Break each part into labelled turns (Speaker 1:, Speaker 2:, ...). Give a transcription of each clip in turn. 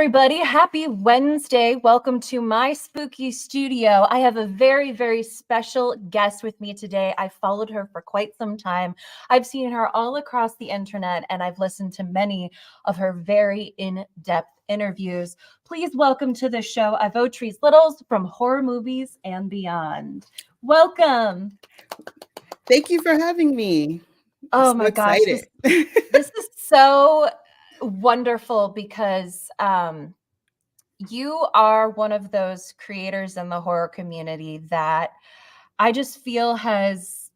Speaker 1: everybody. Happy Wednesday. Welcome to my spooky studio. I have a very, very special guest with me today. I followed her for quite some time. I've seen her all across the internet, and I've listened to many of her very in-depth interviews. Please welcome to the show Ivotres Littles from horror movies and beyond. Welcome.
Speaker 2: Thank you for having me.
Speaker 1: Oh
Speaker 2: I'm so
Speaker 1: my gosh,
Speaker 2: excited.
Speaker 1: this is so wonderful because you are one of those creators in the horror community that I just feel has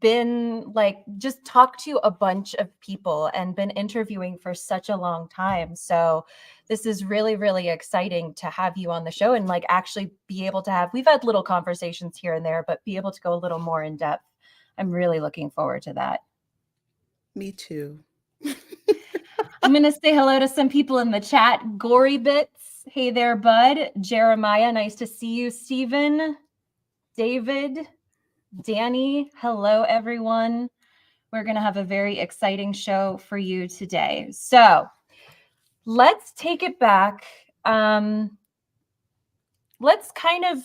Speaker 1: been just talked to a bunch of people and been interviewing for such a long time. So this is really, really exciting to have you on the show and actually be able to we've had little conversations here and there, but be able to go a little more in depth. I'm really looking forward to that.
Speaker 2: Me too.
Speaker 1: I'm going to say hello to some people in the chat. Gory Bits. Hey there, bud. Jeremiah, nice to see you. Steven, David, Danny, hello, everyone. We're going to have a very exciting show for you today. So let's take it back. Let's kind of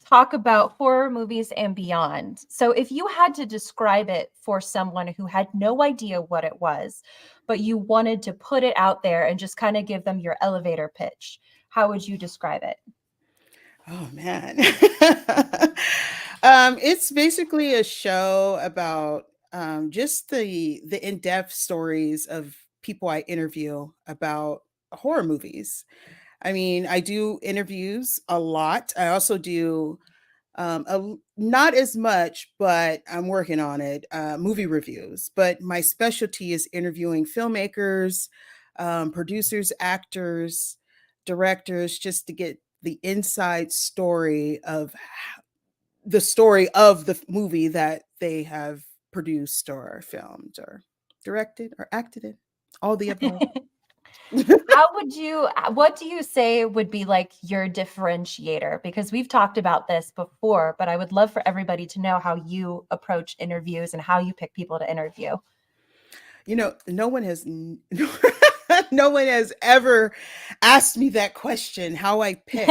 Speaker 1: talk about horror movies and beyond. So if you had to describe it for someone who had no idea what it was, but you wanted to put it out there and just kind of give them your elevator pitch, how would you describe it?
Speaker 2: Oh man. It's basically a show about just the in-depth stories of people I interview about horror movies. I mean, I do interviews a lot. I also do not as much, but I'm working on it. Movie reviews, but my specialty is interviewing filmmakers, producers, actors, directors, just to get the inside story of the movie that they have produced or filmed or directed or acted in. All the above.
Speaker 1: What do you say would be your differentiator? Because we've talked about this before, but I would love for everybody to know how you approach interviews and how you pick people to interview.
Speaker 2: No one has no one has ever asked me that question, how I pick.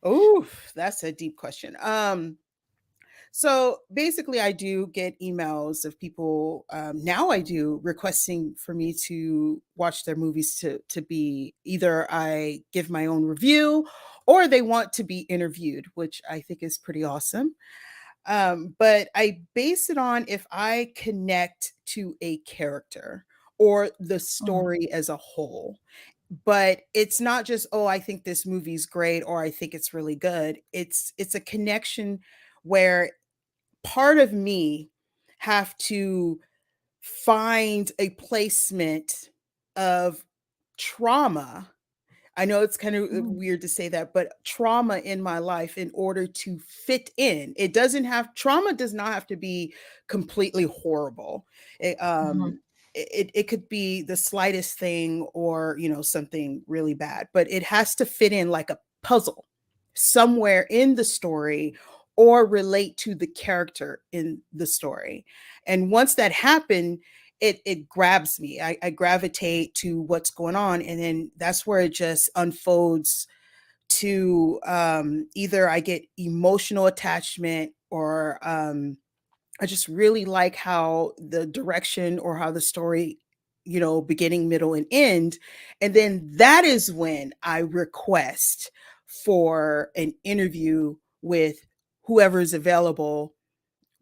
Speaker 2: Oh, that's a deep question. So basically, I do get emails of people. Now I do requesting for me to watch their movies to be either I give my own review or they want to be interviewed, which I think is pretty awesome. But I base it on if I connect to a character or the story as a whole. But it's not just, oh, I think this movie's great or I think it's really good. It's a connection where part of me have to find a placement of trauma. I know it's kind of weird to say that, but trauma in my life in order to fit in. Trauma does not have to be completely horrible. It could be the slightest thing or, something really bad, but it has to fit in like a puzzle somewhere in the story or relate to the character in the story. And once that happened, it grabs me. I gravitate to what's going on. And then that's where it just unfolds to either I get emotional attachment or I just really like how the direction or how the story, beginning, middle, and end. And then that is when I request for an interview with whoever's available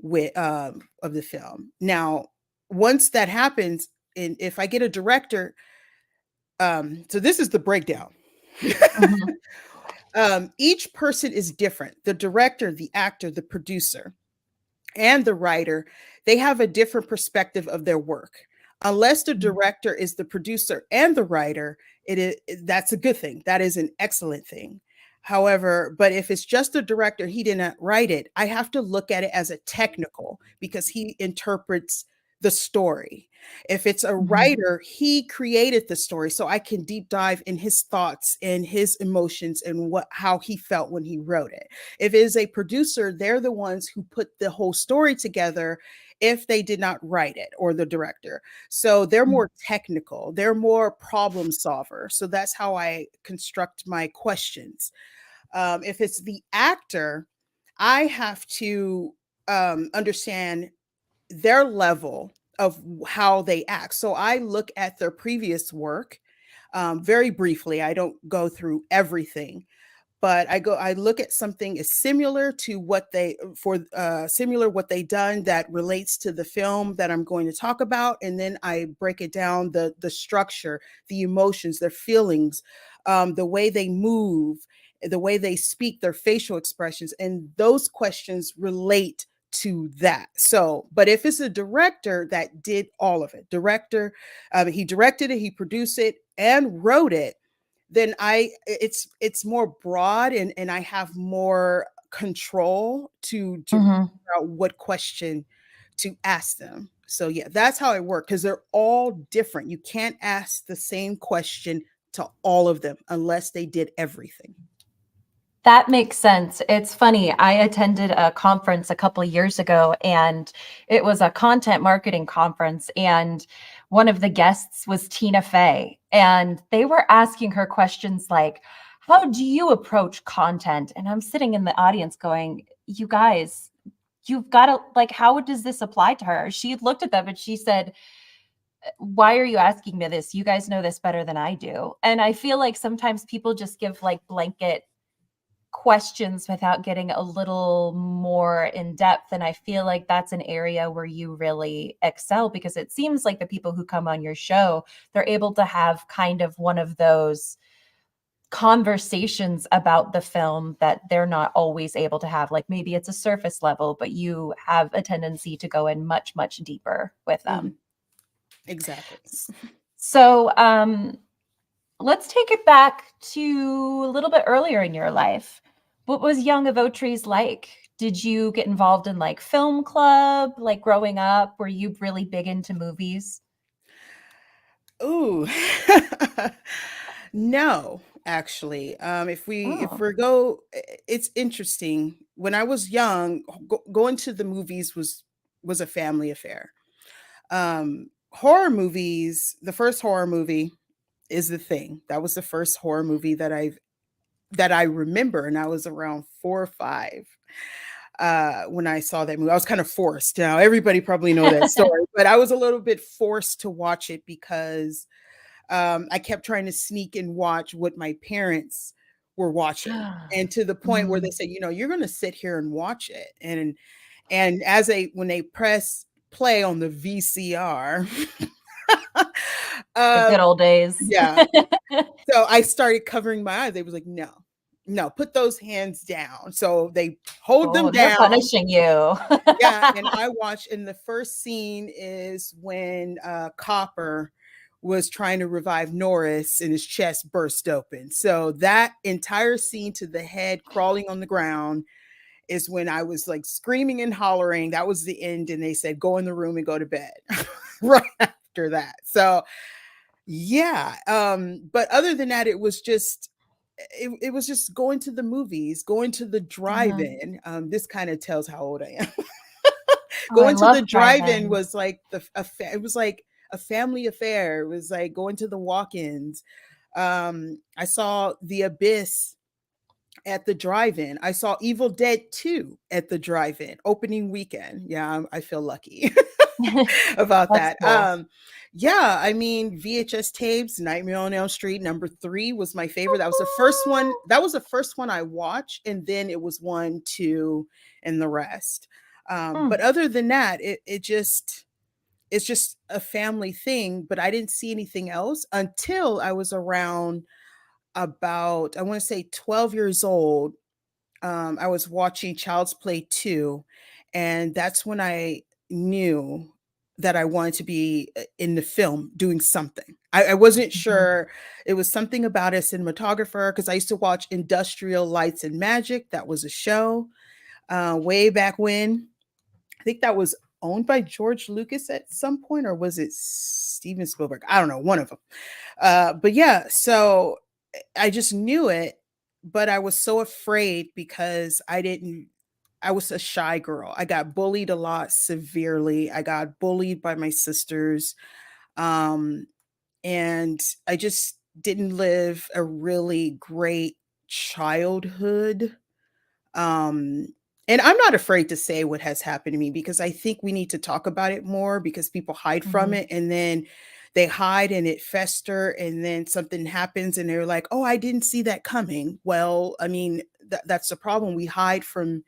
Speaker 2: with of the film. Now, once that happens, and if I get a director, so this is the breakdown. Each person is different. The director, the actor, the producer, and the writer, they have a different perspective of their work. Unless the director is the producer and the writer, that's a good thing. That is an excellent thing. However, but if it's just the director, he didn't write it, I have to look at it as a technical because he interprets the story. If it's a
Speaker 1: Mhm.
Speaker 2: writer, he created the story, so I can deep dive in his thoughts and his emotions and what how he felt when he wrote it. If it is a producer, they're the ones who put the whole story together if they did not write it, or the director. So they're
Speaker 1: Mm.
Speaker 2: more technical, they're more problem solver. So that's how I construct my questions. If it's the actor, I have to understand their level of how they act. So I look at their previous work very briefly. I don't go through everything, but I look at something as similar to what they for similar what they done that relates to the film that I'm going to talk about, and then I break it down, the structure, the emotions, their feelings, the way they move, the way they speak, their facial expressions, and those questions relate to that. So, but if it's a director that did all of it, director, he directed it, he produced it, and wrote it, then it's more broad, and I have more control to
Speaker 1: Mhm.
Speaker 2: figure out what question to ask them. So yeah, that's how it works, because they're all different. You can't ask the same question to all of them unless they did everything.
Speaker 1: That makes sense. It's funny, I attended a conference a couple years ago, and it was a content marketing conference, and one of the guests was Tina Fey, and they were asking her questions like, "How do you approach content?" And I'm sitting in the audience going, "You guys, you've gotta like, how does this apply to her?" She looked at them and she said, "Why are you asking me this? You guys know this better than I do." And I feel like sometimes people just give, like, blanket questions without getting a little more in depth, and I feel like that's an area where you really excel, because it seems like the people who come on your show, they're able to have kind of one of those conversations about the film that they're not always able to have. Like, maybe it's a surface level, but you have a tendency to go in much, much deeper with them.
Speaker 2: Mhm. Exactly.
Speaker 1: S so, let's take it back to a little bit earlier in your life. What was young Avotres like? Did you get involved in like film club, like growing up? Were you really big into movies?
Speaker 2: Ooh. No, actually. If
Speaker 1: Oh.
Speaker 2: we go, it's interesting. When I was young, going to the movies was a family affair. Horror movies, the first horror movie is The Thing. That was the first horror movie that I remember, and I was around 4 or 5 when I saw that movie. I was kind of forced. Now everybody probably know that story, but I was a little bit forced to watch it because I kept trying to sneak and watch what my parents were watching, and to the point where they
Speaker 1: Mhm.
Speaker 2: said, "You're going to sit here and watch it." And as they when they press play on the VCR,
Speaker 1: The good
Speaker 2: um,
Speaker 1: old days.
Speaker 2: yeah. So I started covering my eyes. They was like, "No, no, put those hands down." So they hold them
Speaker 1: Oh, they're
Speaker 2: down.
Speaker 1: punishing you.
Speaker 2: Yeah, and I watched, and the first scene is when Copper was trying to revive Norris and his chest burst open. So that entire scene to the head crawling on the ground is when I was like screaming and hollering. That was the end, and they said, "Go in the room and go to bed." Right after that. So yeah, but other than that, it was just going to the movies, going to the
Speaker 1: Mhm.
Speaker 2: drive-in. This kind of tells how old I am.
Speaker 1: Oh, I
Speaker 2: Going to the
Speaker 1: love
Speaker 2: drive-in
Speaker 1: drive-ins.
Speaker 2: was like it was like a family affair. It was like going to the walk-ins. I saw The Abyss at the drive-in. I saw Evil Dead 2 at the drive-in opening weekend. Yeah, I feel lucky about
Speaker 1: That's
Speaker 2: that.
Speaker 1: cool.
Speaker 2: Yeah, I mean VHS tapes, Nightmare on Elm Street number 3 was my favorite. That was the first one. That was the first one I watched, and then it was 1, 2, and the rest. But
Speaker 1: Mm,
Speaker 2: other than that, it's just a family thing. But I didn't see anything else until I was around about, I want to say, 12 years old. I was watching Child's Play 2, and that's when I knew that I wanted to be in the film doing something. I wasn't
Speaker 1: mhm.
Speaker 2: sure. It was something about a cinematographer, because I used to watch Industrial Lights and Magic. That was a show way back when. I think that was owned by George Lucas at some point, or was it Steven Spielberg? I don't know, one of them. But yeah, so I just knew it, but I was so afraid because I was a shy girl. I got bullied a lot severely. I got bullied by my sisters. Um, and I just didn't live a really great childhood. Um, and I'm not afraid to say what has happened to me because I think we need to talk about it more because people hide from
Speaker 1: Mhm.
Speaker 2: it and then they hide and it fester and then something happens and they're like, "Oh, I didn't see that coming." Well, I mean, that's the problem. We hide from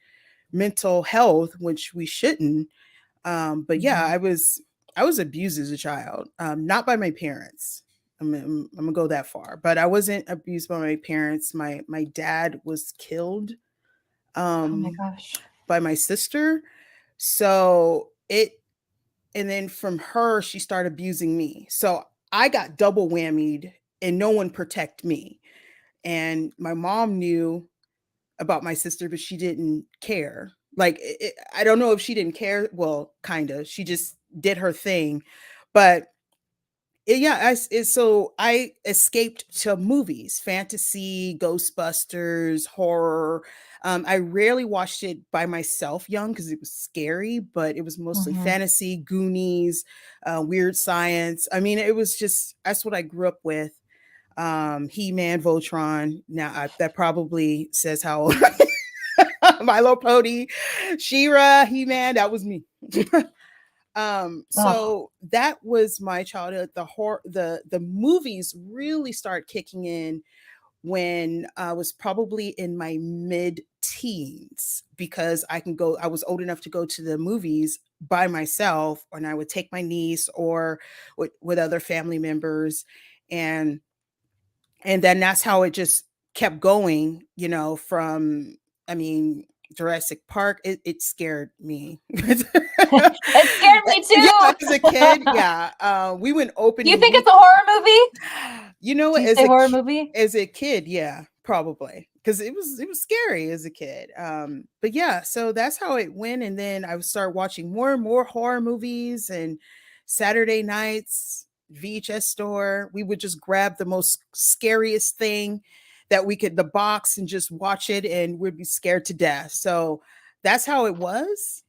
Speaker 2: mental health, which we shouldn't. But yeah,
Speaker 1: Mhm.
Speaker 2: I was abused as a child, not by my parents. I'm gonna go that far, but I wasn't abused by my parents. My dad was killed
Speaker 1: Oh my
Speaker 2: um,
Speaker 1: gosh.
Speaker 2: by my sister. So it, and then from her, she started abusing me. So I got double whammied, and no one protect me. And my mom knew about my sister, but she didn't care. Like I don't know if she didn't care. Well, kind of. She just did her thing, but yeah, so I escaped to movies, fantasy, Ghostbusters, horror. I rarely watched it by myself young because it was scary, but it was mostly
Speaker 1: Mhm.
Speaker 2: fantasy, Goonies, weird science. I mean, it was just that's what I grew up with. He-Man, Voltron. Now that probably says how old Milo Pody, She-Ra, He-Man. That was me.
Speaker 1: Oh.
Speaker 2: So that was my childhood. The movies really start kicking in when I was probably in my mid teens because I was old enough to go to the movies by myself, and I would take my niece or with other family members. And then that's how it just kept going, from, I mean, Jurassic Park, it scared me.
Speaker 1: It scared me
Speaker 2: Yeah, as a kid,
Speaker 1: too.
Speaker 2: yeah, we went
Speaker 1: Do you
Speaker 2: opening
Speaker 1: think it's
Speaker 2: week.
Speaker 1: a horror movie?
Speaker 2: You know
Speaker 1: Do
Speaker 2: what?
Speaker 1: you say horror movie?
Speaker 2: As a kid, yeah, probably because it was scary as a kid. But yeah, so that's how it went, and then I would start watching more and more horror movies. And Saturday nights, VHS store, we would just grab the most scariest thing that we could, the box, and just watch it, and we'd be scared to death. So that's how it was.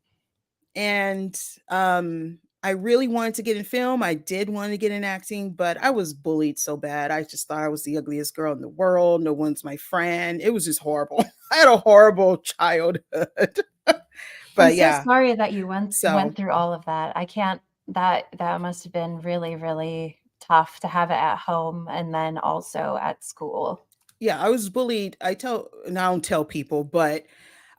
Speaker 2: And I really wanted to get in film. I did want to get in acting, but I was bullied so bad. I just thought I was the ugliest girl in the world. No one's my friend. It was just horrible. I had a horrible childhood.
Speaker 1: I'm
Speaker 2: But
Speaker 1: so
Speaker 2: yeah,
Speaker 1: sorry that you went
Speaker 2: so
Speaker 1: through all of that. I can't that must have been really, really tough to have it at home and then also at school.
Speaker 2: yeah, I was bullied. And I don't tell people, but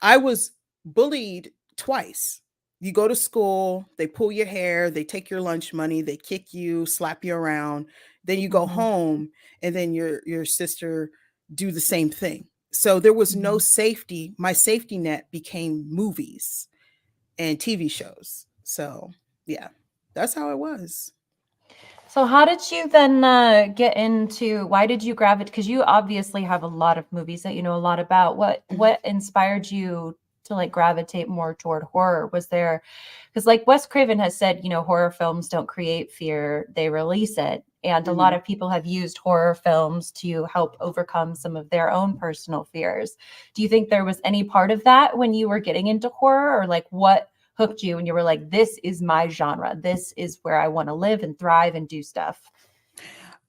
Speaker 2: I was bullied twice. You go to school, they pull your hair, they take your lunch money, they kick you, slap you around. Then you go
Speaker 1: Mhm.
Speaker 2: home, and then your sister do the same thing. So there was no
Speaker 1: Mhm.
Speaker 2: safety. My safety net became movies and TV shows. So yeah, that's how it was.
Speaker 1: So how did you then get into why did you gravitate because you obviously have a lot of movies that you know a lot about. What inspired you to like gravitate more toward horror? Was there because like Wes Craven has said, you know, horror films don't create fear, they release it. And a lot
Speaker 2: Mhm.
Speaker 1: of people have used horror films to help overcome some of their own personal fears. Do you think there was any part of that when you were getting into horror or like what hooked you and you were like, this is my genre. This is where I want to live and thrive and do stuff.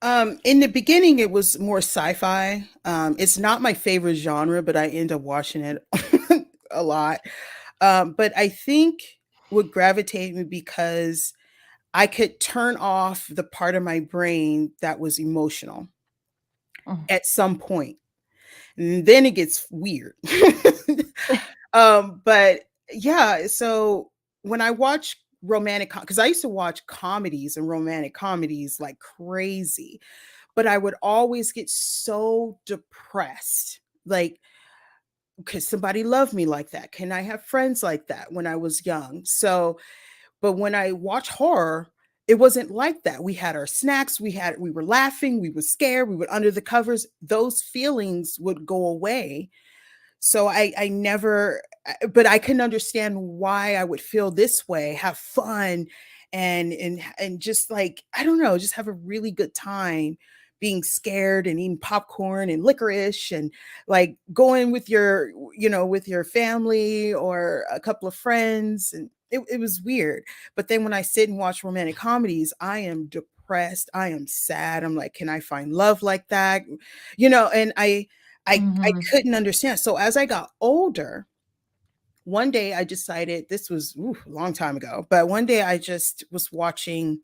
Speaker 2: In the beginning, it was more sci-fi. It's not my favorite genre, but I end up watching it a lot. But I think what gravitated me because I could turn off the part of my brain that was emotional
Speaker 1: Mhm.
Speaker 2: at some point, and then it gets weird. But yeah, so when I watch because I used to watch comedies and romantic comedies like crazy, but I would always get so depressed. Like, could somebody love me like that? Can I have friends like that when I was young? So, but when I watch horror, it wasn't like that. We had our snacks, we were laughing, we were scared, we were under the covers. Those feelings would go away. So I never but I couldn't understand why I would feel this way, have fun, and just like, I don't know, just have a really good time being scared and eating popcorn and licorice and like going with your, with your family or a couple of friends. And it was weird. But then when I sit and watch romantic comedies, I am depressed. I am sad. I'm like, can I find love like that? And I
Speaker 1: Mhm.
Speaker 2: couldn't understand. So as I got older, one day I decided, this was a long time ago, but one day I just was watching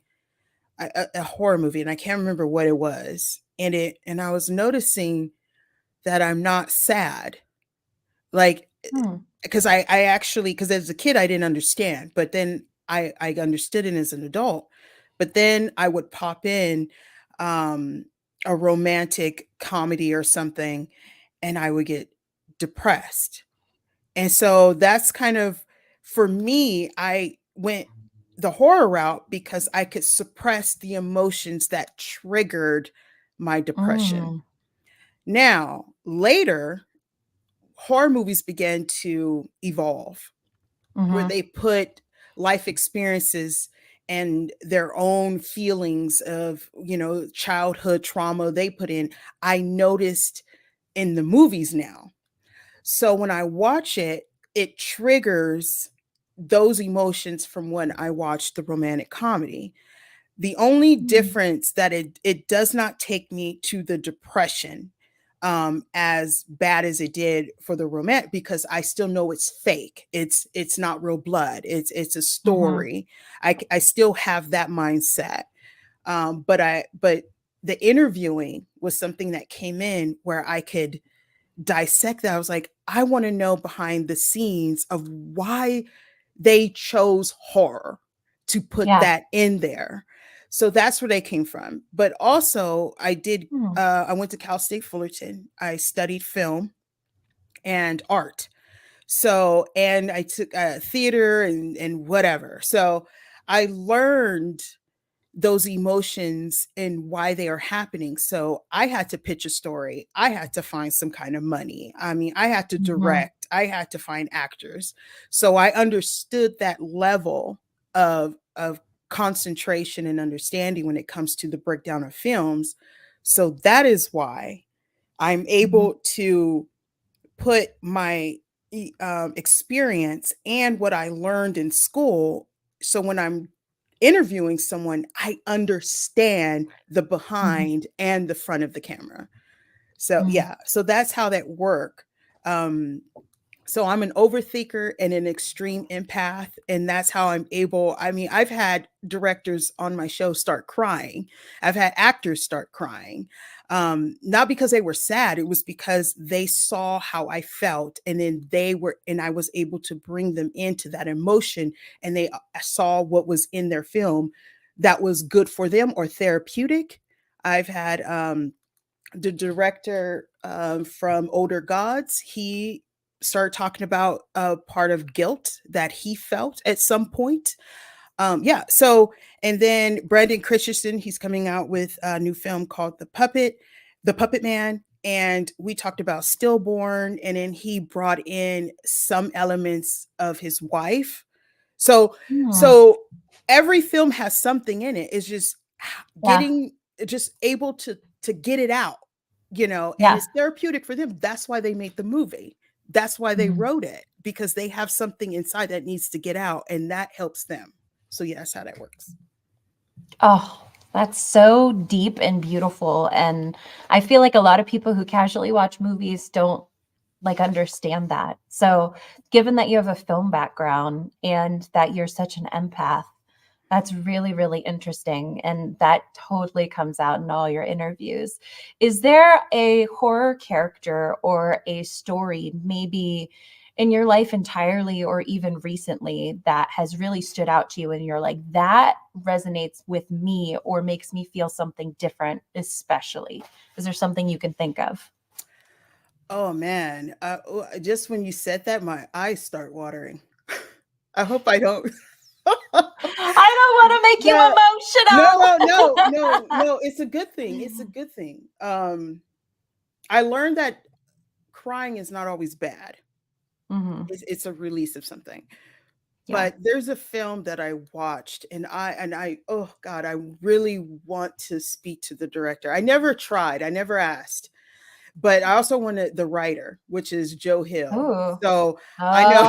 Speaker 2: a horror movie, and I can't remember what it was. And I was noticing that I'm not sad. Like,
Speaker 1: Mm.
Speaker 2: because I actually, because as a kid I didn't understand, but then I understood it as an adult. But then I would pop in um a romantic comedy or something, and I would get depressed. And so that's kind of, for me, I went the horror route because I could suppress the emotions that triggered my depression.
Speaker 1: Mm.
Speaker 2: Now, later, horror movies began to evolve where
Speaker 1: Mhm.
Speaker 2: they put life experiences and their own feelings of, childhood trauma they put in. I noticed in the movies now. So when I watch it, it triggers those emotions from when I watch the romantic comedy. The only
Speaker 1: Mm.
Speaker 2: difference that it does not take me to the depression as bad as it did for the romantic, because I still know it's fake. It's not real blood. It's a
Speaker 1: Mhm.
Speaker 2: story. I still have that mindset. But the interviewing was something that came in where I could dissect that. I was like, I want to know behind the scenes of why they chose horror to put
Speaker 1: Yeah.
Speaker 2: that in there. So that's where they came from. But also,
Speaker 1: Mm.
Speaker 2: I went to Cal State Fullerton. I studied film and art. So, and I took theater and whatever. So I learned those emotions and why they are happening. So I had to pitch a story. I had to find some kind of money. I mean, I had to
Speaker 1: Mhm.
Speaker 2: direct. I had to find actors. So I understood that level of concentration and understanding when it comes to the breakdown of films. So that is why I'm
Speaker 1: Mhm.
Speaker 2: able to put my experience and what I learned in school. So when I'm interviewing someone, I understand the
Speaker 1: Mhm.
Speaker 2: behind and the front of the camera. So
Speaker 1: Mm.
Speaker 2: yeah, so that's how that work. Um, so I'm an overthinker and an extreme empath, and that's how I'm able. I mean, I've had directors on my show start crying. I've had actors start crying. Not because they were sad, it was because they saw how I felt, and then and I was able to bring them into that emotion, and they saw what was in their film that was good for them or therapeutic. I've had the director from Older Gods, he started talking about a part of guilt that he felt at some point. Yeah. So, and then Brandon Christensen, he's coming out with a new film called The Puppet Man. And we talked about stillborn, and then he brought in some elements of his wife. So,
Speaker 1: Mm.
Speaker 2: so every film has something in it. It's just
Speaker 1: Yeah.
Speaker 2: getting, just able to get it out, and
Speaker 1: Yeah.
Speaker 2: it's therapeutic for them. That's why they made the movie. That's why they
Speaker 1: Mhm.
Speaker 2: wrote it, because they have something inside that needs to get out, and that helps them. So yeah, that's how that works.
Speaker 1: Oh, that's so deep and beautiful, and I feel like a lot of people who casually watch movies don't, like, understand that. So, given that you have a film background and that you're such an empath, that's really, really interesting, and that totally comes out in all your interviews. Is there a horror character or a story, maybe in your life entirely or even recently, that has really stood out to you and you're like, "That resonates with me or makes me feel something different especially?" Is there something you can think of?
Speaker 2: Oh man, just when you said that, my eyes start watering. I hope I don't.
Speaker 1: I don't wanna make
Speaker 2: No, no, no,
Speaker 1: you
Speaker 2: no,
Speaker 1: emotional.
Speaker 2: no. It's a good thing. It's a good thing. I learned that crying is not always bad.
Speaker 1: Mhm.
Speaker 2: It's a release of something.
Speaker 1: Yeah.
Speaker 2: But there's a film that I watched, and I oh god, I really want to speak to the director. I never tried, I never asked, but I also wanted the writer, which is Joe Hill.
Speaker 1: Ooh.
Speaker 2: So I know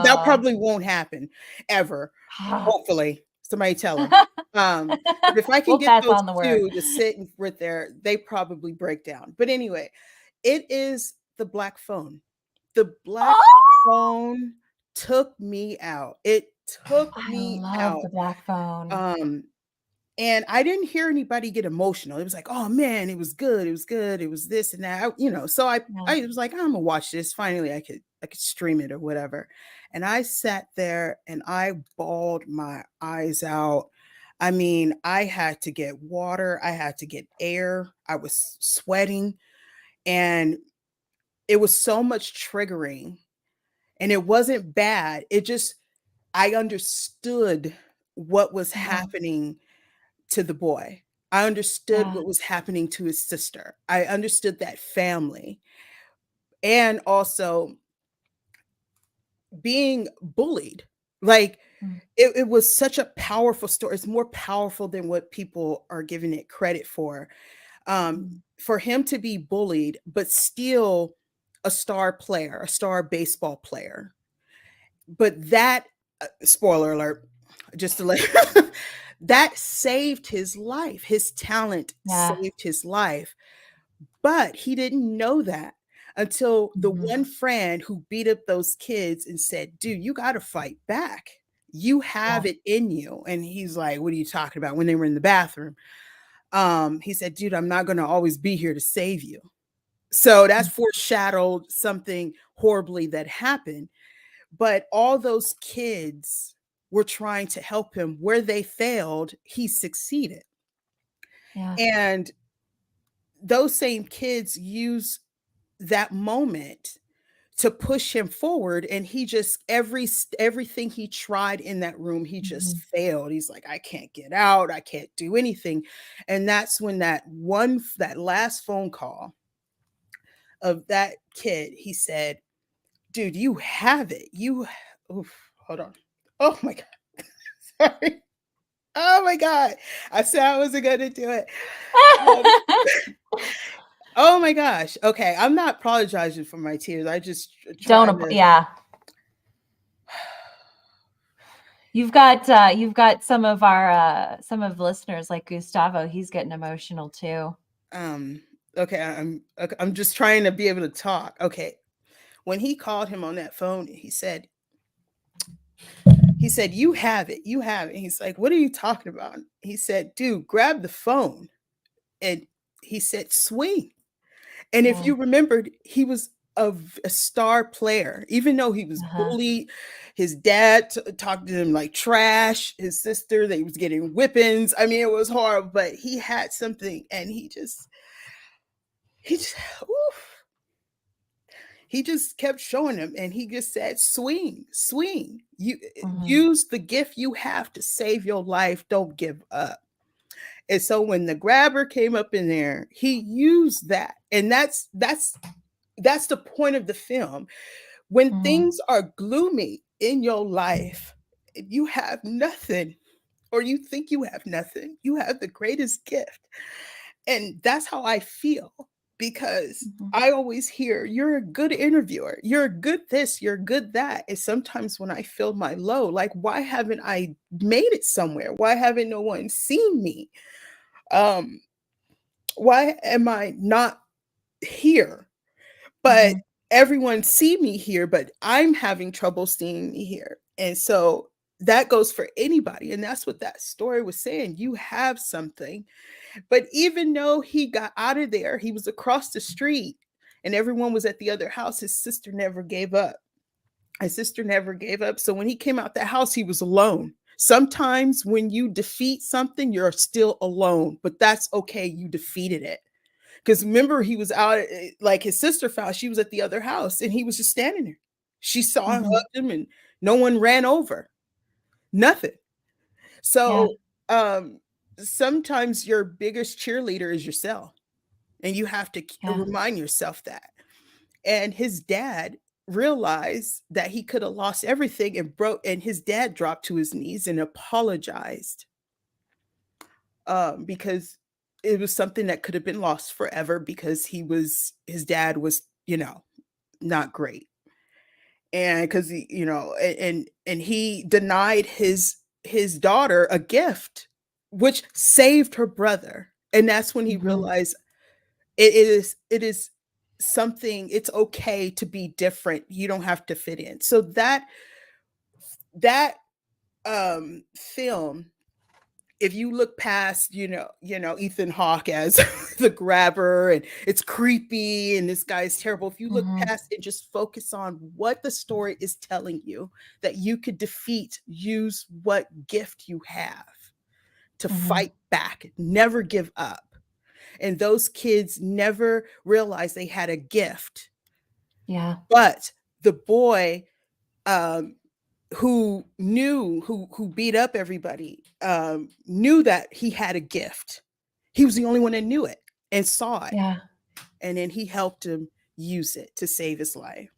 Speaker 2: that
Speaker 1: Oh.
Speaker 2: probably won't happen ever. Hopefully, somebody tell him. But if I can
Speaker 1: We'll
Speaker 2: get
Speaker 1: pass
Speaker 2: those
Speaker 1: on the word.
Speaker 2: 2 to sit and right there, they probably break down. But anyway, it is The Black Phone. The Black
Speaker 1: Oh!
Speaker 2: Phone took me out. It took
Speaker 1: I
Speaker 2: me
Speaker 1: love
Speaker 2: out.
Speaker 1: the black phone.
Speaker 2: Um, and I didn't hear anybody get emotional. It was like, "Oh, man, it was good. It was good. It was this and that." So
Speaker 1: Yeah.
Speaker 2: I was like, "I'm gonna watch this. Finally, I could stream it or whatever." And I sat there and I bawled my eyes out. I mean, I had to get water, I had to get air. I was sweating, and it was so much triggering, and it wasn't bad. It just I understood what was
Speaker 1: Mhm.
Speaker 2: happening to the boy. I understood
Speaker 1: Yeah.
Speaker 2: what was happening to his sister. I understood that family, and also being bullied. Like,
Speaker 1: Mm.
Speaker 2: it was such a powerful story. It's more powerful than what people are giving it credit
Speaker 1: Mhm.
Speaker 2: for him to be bullied, but still a star player, a star baseball player. But that spoiler alert, just to let that saved his life. His talent
Speaker 1: Yeah.
Speaker 2: saved his life. But he didn't know that until the
Speaker 1: Mhm.
Speaker 2: one friend who beat up those kids and said, "Dude, you got to fight back. You
Speaker 1: Yeah.
Speaker 2: have it in you." And he's like, "What are you talking about?" When they were in the bathroom, he said, "Dude, I'm not going to always be here to save you." So that's
Speaker 1: Mm.
Speaker 2: foreshadowed something horribly that happened. But all those kids were trying to help him. Where they failed, he succeeded.
Speaker 1: Yeah.
Speaker 2: And those same kids use that moment to push him forward, and he just everything he tried in that room, he just
Speaker 1: Mhm.
Speaker 2: failed. He's like, "I can't get out, I can't do anything." And that's when that last phone call of that kid, he said, "Dude, you have it. Oof, hold on. Oh my god. Sorry. Oh my god. I said I wasn't gonna do it. Um, oh my gosh. Okay, I'm not apologizing for my tears. I just
Speaker 1: Don't
Speaker 2: trying
Speaker 1: ap
Speaker 2: to
Speaker 1: yeah. You've got some of listeners like Gustavo, he's getting emotional too.
Speaker 2: um okay, I'm just trying to be able to talk. Okay. When he called him on that phone, he said, "You have it. You have it." He's like, "What are you talking about?" He said, "Dude, grab the phone." And he said, "Swing." And if
Speaker 1: Yeah.
Speaker 2: you remembered, he was a star player, even though he was
Speaker 1: Uh-huh.
Speaker 2: bullied. His dad talked to him like trash. His sister, they was getting whippings. I mean, it was horrible, but he had something, and he just, oof, he just kept showing him, and he just said, "Swing, swing. You
Speaker 1: Mhm.
Speaker 2: use the gift you have to save your life. Don't give up." And so when the grabber came up in there, he used that, and that's the point of the film. When
Speaker 1: Mhm.
Speaker 2: things are gloomy in your life, you have nothing, or you think you have nothing, you have the greatest gift. And that's how I feel, because
Speaker 1: Mhm.
Speaker 2: I always hear, "You're a good interviewer. You're a good this, you're good that." And sometimes when I feel my low, like, why haven't I made it somewhere? Why haven't no one seen me? Um, why am I not here? But
Speaker 1: Mhm.
Speaker 2: everyone see me here, but I'm having trouble seeing me here. And so that goes for anybody. And that's what that story was saying. You have something. But even though he got out of there, he was across the street and everyone was at the other house. His sister never gave up. His sister never gave up. So when he came out the house, he was alone. Sometimes when you defeat something, you're still alone, but that's okay. You defeated it. Because remember, he was out, like his sister found, she was at the other house and he was just standing there. She saw him,
Speaker 1: Mhm.
Speaker 2: hugged him, and no one ran over. Nothing.
Speaker 1: Yeah.
Speaker 2: So sometimes your biggest cheerleader is yourself. And you have to
Speaker 1: Yeah.
Speaker 2: remind yourself that. And his dad realize that he could have lost everything and broke, and his dad dropped to his knees and apologized, because it was something that could have been lost forever because his dad was, not great. And because and he denied his daughter a gift, which saved her brother. And that's when he
Speaker 1: Mhm.
Speaker 2: realized it is something, it's okay to be different. You don't have to fit in. So that film, if you look past, Ethan Hawke as the grabber, and it's creepy and this guy's terrible. If you look
Speaker 1: Mhm.
Speaker 2: past and just focus on what the story is telling you, that you could defeat, use what gift you have to
Speaker 1: Mhm.
Speaker 2: fight back, never give up. And those kids never realized they had a gift.
Speaker 1: Yeah.
Speaker 2: But the boy, um, who beat up everybody, knew that he had a gift. He was the only one that knew it and saw it.
Speaker 1: Yeah.
Speaker 2: And then he helped him use it to save his life.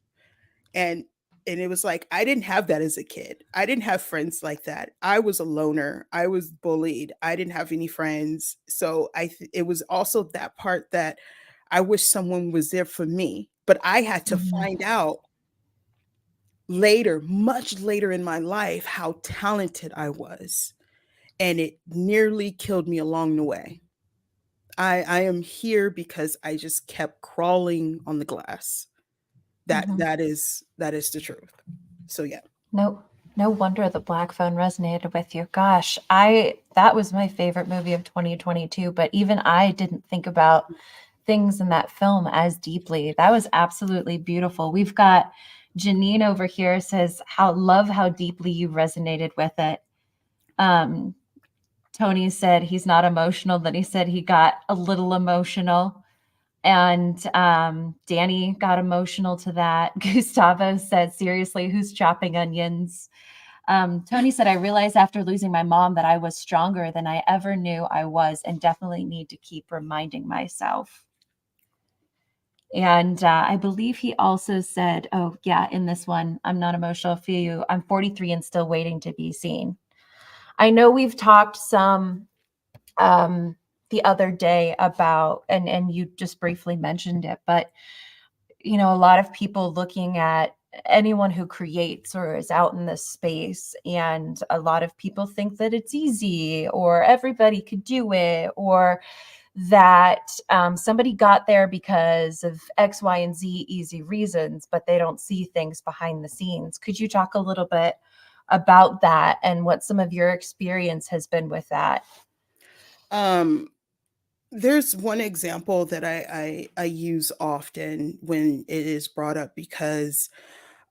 Speaker 2: And it was like, I didn't have that as a kid. I didn't have friends like that. I was a loner. I was bullied. I didn't have any friends. So it was also that part that I wish someone was there for me. But I had to
Speaker 1: Mhm.
Speaker 2: find out later, much later in my life, how talented I was. And it nearly killed me along the way. I am here because I just kept crawling on the glass. That
Speaker 1: Mhm.
Speaker 2: that is the truth. So yeah.
Speaker 1: No, no wonder the Black Phone resonated with you. Gosh, I that was my favorite movie of 2022, but even I didn't think about things in that film as deeply. That was absolutely beautiful. We've got Janine over here says, how deeply you resonated with it." Um, Tony said he's not emotional. Then he said he got a little emotional. And Danny got emotional to that. Gustavo said, seriously, who's chopping onions? Tony said, I realized after losing my mom that I was stronger than I ever knew I was, and definitely need to keep reminding myself. And I believe he also said, oh, yeah, in this one, I'm not emotional for you. I'm 43 and still waiting to be seen. I know we've talked some um, the other day about, and you just briefly mentioned it, but a lot of people looking at anyone who creates or is out in this space, and a lot of people think that it's easy or everybody could do it, or that somebody got there because of X, Y, and Z easy reasons, but they don't see things behind the scenes. Could you talk a little bit about that and what some of your experience has been with that?
Speaker 2: Um there's one example that I use often when it is brought up, because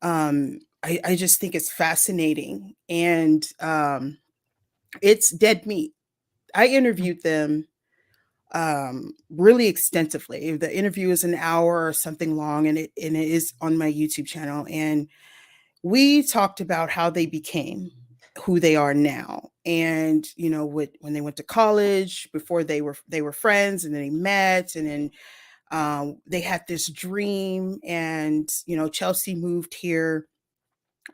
Speaker 2: I just think it's fascinating. And it's Dead Meat. I interviewed them really extensively. The interview is an hour or something long, and it is on my YouTube channel. And we talked about how they became who they are now. And when they went to college, before they were friends, and then they met, and then they had this dream. And Chelsea moved here,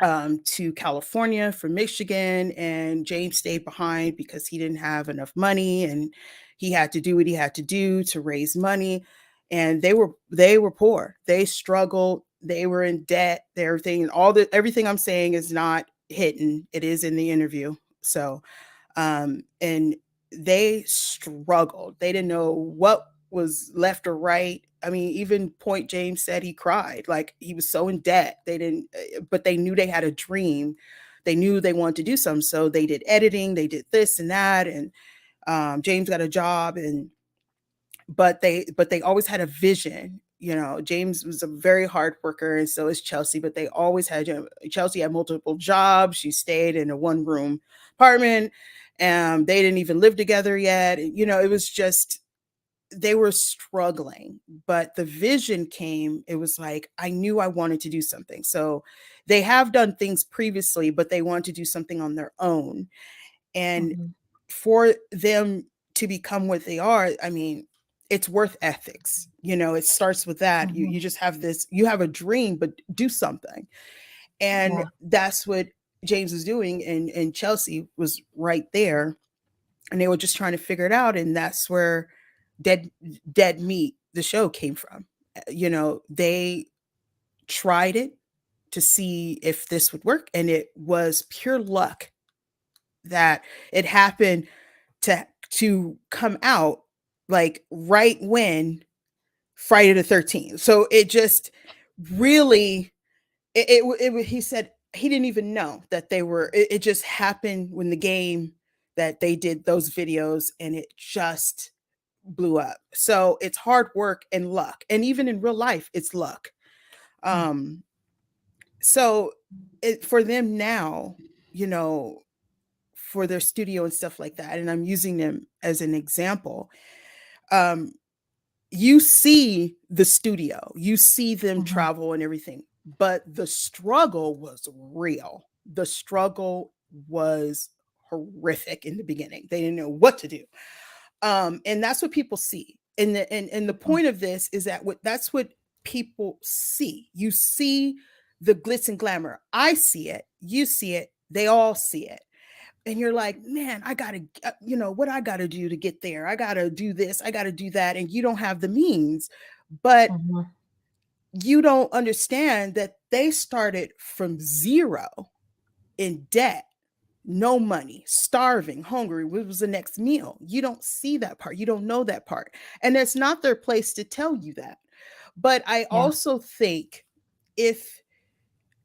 Speaker 2: to California from Michigan, and James stayed behind because he didn't have enough money, and he had to do what he had to do to raise money. And they were poor. They struggled. They were in debt. Everything, and everything I'm saying is not hidden. It is in the interview. So, and they struggled. They didn't know what was left or right. I mean, even Point James said he cried, like he was so in debt. They didn't, but they knew they had a dream. They knew they wanted to do something, so they did editing, they did this and that, and James got a job. And but they always had a vision. James was a very hard worker, and so is Chelsea. But they always had, Chelsea had multiple jobs. She stayed in a one-room apartment, and they didn't even live together yet. It was just, they were struggling. But the vision came. It was like, I knew I wanted to do something. So they have done things previously, but they want to do something on their own. And
Speaker 1: Mhm.
Speaker 2: for them to become what they are, I mean, it's worth ethics. It starts with that. You
Speaker 1: Mhm.
Speaker 2: just have this, you have a dream, but do something. And
Speaker 1: Yeah.
Speaker 2: that's what James was doing, and Chelsea was right there, and they were just trying to figure it out. And that's where Dead Dead Meat, the show, came from. They tried it to see if this would work, and it was pure luck that it happened to come out like right when Friday the 13th. So it just really, he said he didn't even know that they were, it just happened when the game that they did those videos, and it just blew up. So it's hard work and luck. And even in real life, it's luck.
Speaker 1: Mm.
Speaker 2: Um, so for them now, you know, for their studio and stuff like that, and I'm using them as an example. Um, you see the studio, you see them
Speaker 1: Mhm.
Speaker 2: travel and everything, but the struggle was real. The struggle was horrific in the beginning. They didn't know what to do. And that's what people see. And the
Speaker 1: Mhm.
Speaker 2: point of this is that that's what people see. You see the glitz and glamour. I see it, you see it, they all see it. And you're like, man, I gotta, what I gotta do to get there. I gotta do this, I gotta do that. And you don't have the means. But
Speaker 1: Mhm.
Speaker 2: you don't understand that they started from zero, in debt, no money, starving, hungry. What was the next meal? You don't see that part. You don't know that part. And it's not their place to tell you that. But I
Speaker 1: Yeah.
Speaker 2: also think, if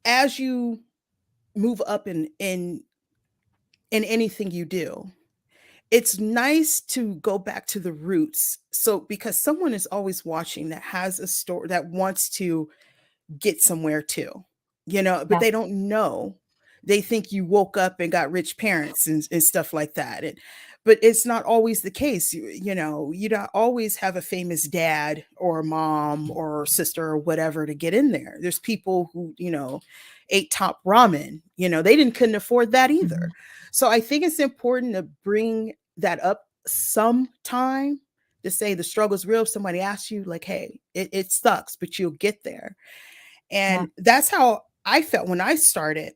Speaker 2: as you move up in anything you do, it's nice to go back to the roots. So because someone is always watching that has a story that wants to get somewhere too, but
Speaker 1: Yeah.
Speaker 2: they don't know. They think you woke up and got rich parents and stuff like that. But it's not always the case. You don't always have a famous dad or mom or sister or whatever to get in there. There's people who, ate top ramen, they didn't couldn't afford that either.
Speaker 1: Mhm.
Speaker 2: So I think it's important to bring that up sometime, to say the struggle's real. If somebody asks you, like, hey, it sucks, but you'll get there.
Speaker 1: Yeah.
Speaker 2: And that's how I felt when I started.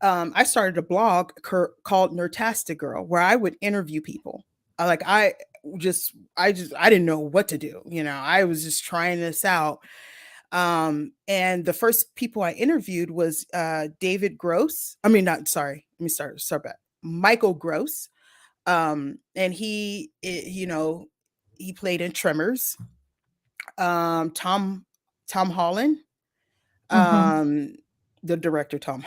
Speaker 2: I started a blog called Nerdtastic Girl, where I would interview people. I didn't know what to do. I was just trying this out. And the first people I interviewed was David Gross. I mean, not sorry. Let me start back. Michael Gross. And he played in Tremors. Tom Holland,
Speaker 1: Mhm.
Speaker 2: um, the director Tom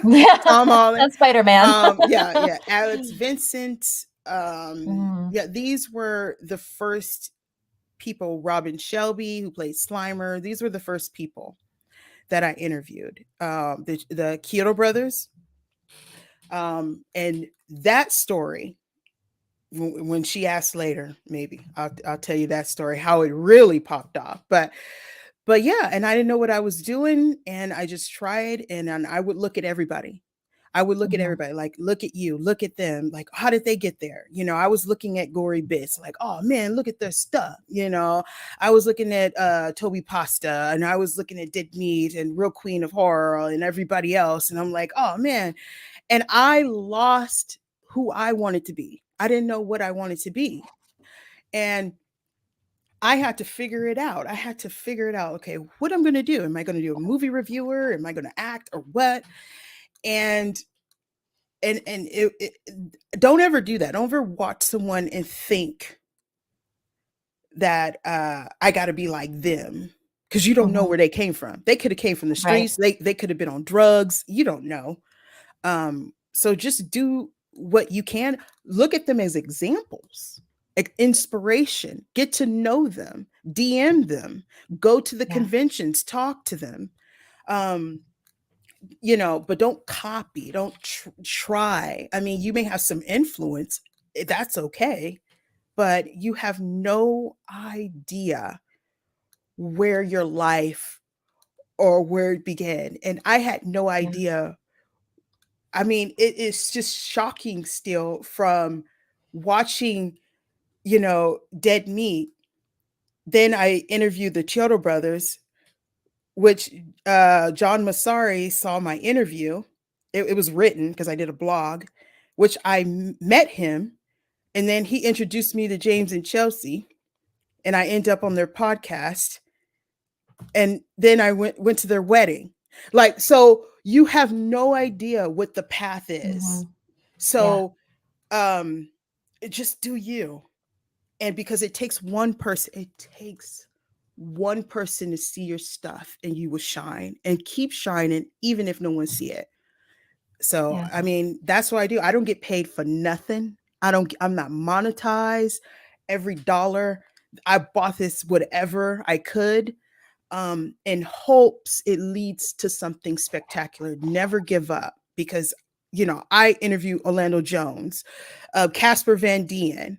Speaker 1: Yeah.
Speaker 2: Tom Holland.
Speaker 1: That's Spider-Man.
Speaker 2: Yeah, Alex Vincent.
Speaker 1: Mm.
Speaker 2: Yeah, these were the first people. Robin Shelby, who played Slimer. These were the first people that I interviewed. The Kyoto brothers. And that story, when she asked later, maybe I'll tell you that story, how it really popped off. But yeah, and I didn't know what I was doing, and I just tried, and I would look at everybody. I would look at
Speaker 1: Mhm.
Speaker 2: everybody, like, look at you, look at them, like, how did they get there? I was looking at Gory Bits, like, oh man, look at their stuff. I was looking at Toby Pasta, and I was looking at Dead Meat and Real Queen of Horror and everybody else, and I'm like, oh man. And I lost who I wanted to be. I didn't know what I wanted to be. And I had to figure it out. I had to figure it out. Okay, what I'm going to do? Am I going to do a movie reviewer? Am I going to act, or what? And don't ever do that. Don't ever watch someone and think that I got to be like them, because you don't know
Speaker 1: Mhm.
Speaker 2: where they came from. They could have came from the
Speaker 1: Right.
Speaker 2: streets. They could have been on drugs. You don't know. So just do what you can. Look at them as examples, like inspiration. Get to know them, DM them, go to the
Speaker 1: Yeah.
Speaker 2: conventions, talk to them. Um, but don't copy, don't try. I mean, you may have some influence, that's okay, but you have no idea where your life or where it began. And I had no
Speaker 1: Yeah.
Speaker 2: idea. I mean, it is just shocking still, from watching, Dead Meat, then I interviewed the Chiodo brothers, which John Masari saw my interview. It was written because I did a blog, which met him, and then he introduced me to James and Chelsea, and I end up on their podcast, and then I went to their wedding. Like, so you have no idea what the path is.
Speaker 1: Yeah.
Speaker 2: So just do you. And because it takes one person to see your stuff, and you will shine and keep shining even if no one see it. So
Speaker 1: Yeah.
Speaker 2: I mean, that's what I do. I don't get paid for nothing. I'm not monetized. Every dollar I bought this whatever I could, in hopes it leads to something spectacular. Never give up, because I interview Orlando Jones, Casper Van Dien,